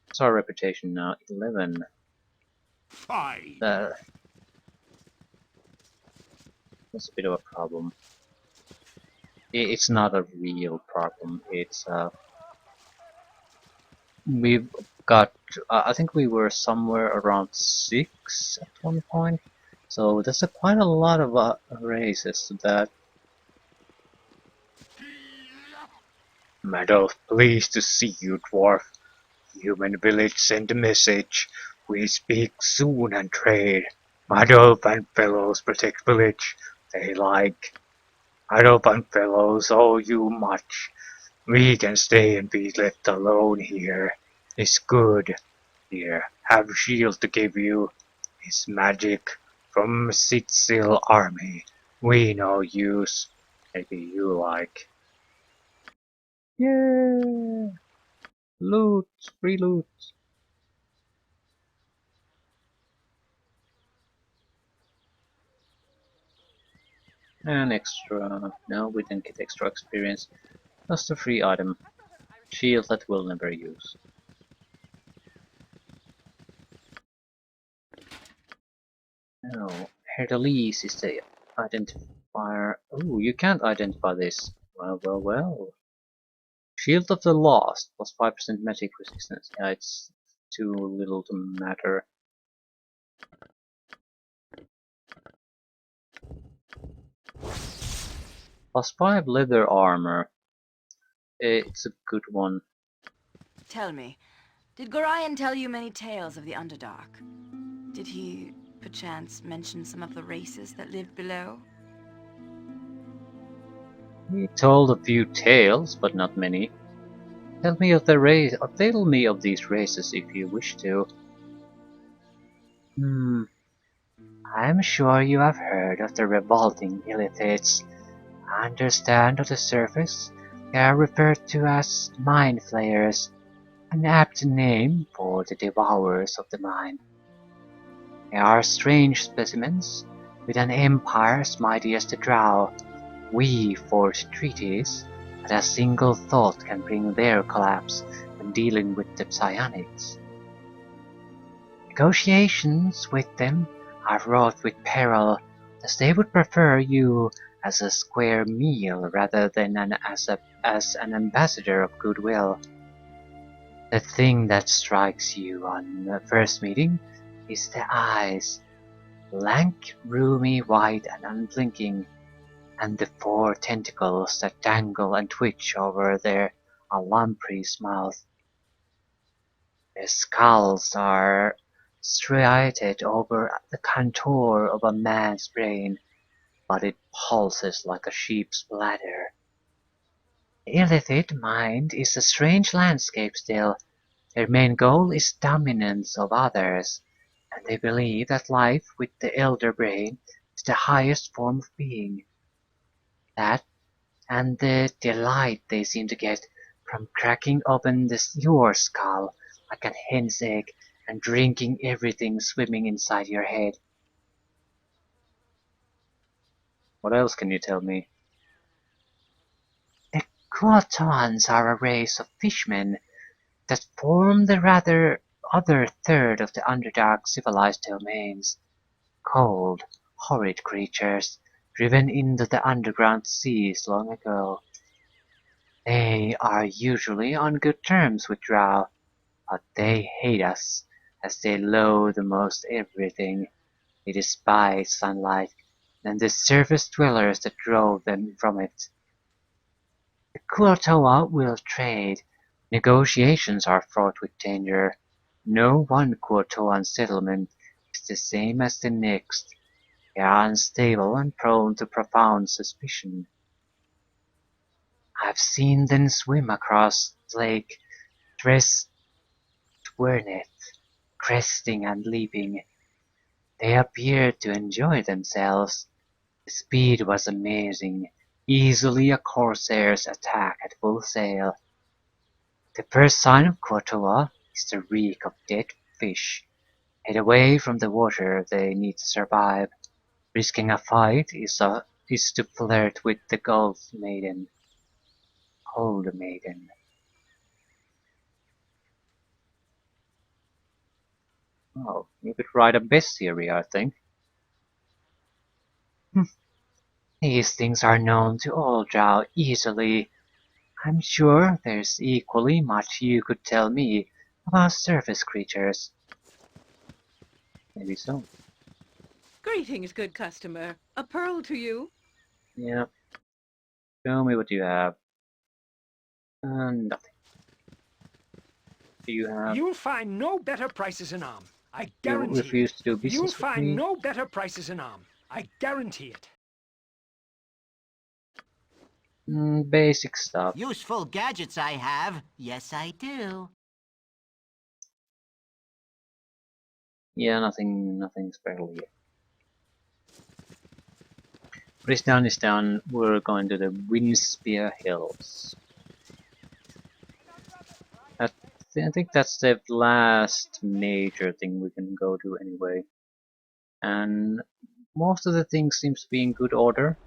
What's our reputation now? 11. Fine. That's a bit of a problem. It's not a real problem. It's we've got. I think we were somewhere around 6 at one point. So there's quite a lot of races that. Meadow, pleased to see you, dwarf. Human village sent a message. We speak soon and trade. Meadow and fellows protect village. They like. Meadow and fellows owe you much. We can stay and be left alone here. It's good. Here, have shield to give you. It's magic from Sitsil army. We no use. Maybe you like. Yeah! Loot! Free loot! And extra. No, we didn't get extra experience. Just a free item. Shield that we'll never use. No. Herdelis is the identifier. Oh, you can't identify this. Well, well, well. Shield of the Lost plus 5% magic resistance. Yeah, it's too little to matter. Plus 5 leather armor. It's a good one. Tell me, did Gorion tell you many tales of the Underdark? Did he, perchance, mention some of the races that lived below? He told a few tales, but not many. Tell me of the race. Tell me of these races if you wish to. I'm sure you have heard of the revolting Illithids. I understand on the surface they are referred to as mind flayers, an apt name for the devourers of the mind. They are strange specimens, with an empire as mighty as the Drow. We forged treaties, but a single thought can bring their collapse when dealing with the psionics. Negotiations with them are fraught with peril, as they would prefer you as a square meal rather than as an ambassador of goodwill. The thing that strikes you on the first meeting is the eyes, blank, roomy, white, and unblinking, and the 4 tentacles that dangle and twitch over their lamprey's mouth. Their skulls are striated over the contour of a man's brain, but it pulses like a sheep's bladder. The Illithid mind is a strange landscape still. Their main goal is dominance of others, and they believe that life with the elder brain is the highest form of being. That, and the delight they seem to get from cracking open your skull like a hen's egg and drinking everything swimming inside your head. What else can you tell me? The Kuotans are a race of fishmen that form the rather other third of the Underdark civilized domains. Cold, horrid creatures, driven into the underground seas long ago. They are usually on good terms with Drow, but they hate us, as they loathe most everything. They despise sunlight, and the surface dwellers that drove them from it. The Kuo-toa will trade. Negotiations are fraught with danger. No one Kuo-toan settlement is the same as the next. They are unstable and prone to profound suspicion. I've seen them swim across the lake, dressed Wernet, cresting and leaping. They appeared to enjoy themselves. The speed was amazing, easily a corsair's attack at full sail. The first sign of Kotoa is the reek of dead fish. Head away from the water they need to survive. Risking a fight is to flirt with the Gold Maiden. Cold Maiden. Oh, you could write a bestiary, I think. These things are known to all drow easily. I'm sure there's equally much you could tell me about surface creatures. Maybe so. Greetings, good customer. A pearl to you? Yeah. Show me what you have. Nothing. Do you have... You'll find no better prices in Arm. I You guarantee refuse it. to do You'll business with find me? no better prices in Arm. I guarantee it. Basic stuff. Useful gadgets I have. Yes, I do. Yeah, nothing special here. What is down is down. We're going to the Windspear Hills. I think that's the last major thing we can go to anyway. And most of the things seems to be in good order.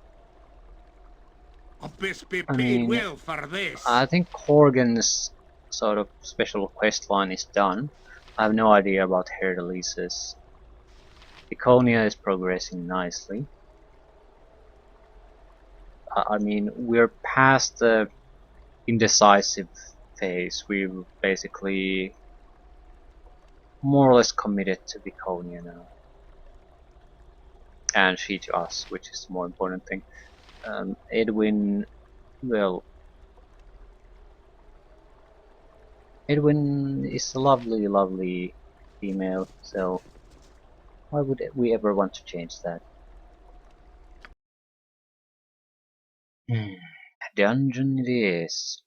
I best be I paid mean, well for this. I think Corgan's sort of special quest line is done. I have no idea about Herdalice's. Iconia is progressing nicely. I mean, we're past the indecisive phase. We've basically more or less committed to Iconia now. And she to us, which is the more important thing. Edwin, well, Edwin is a lovely female, so why would we ever want to change that? A dungeon it is.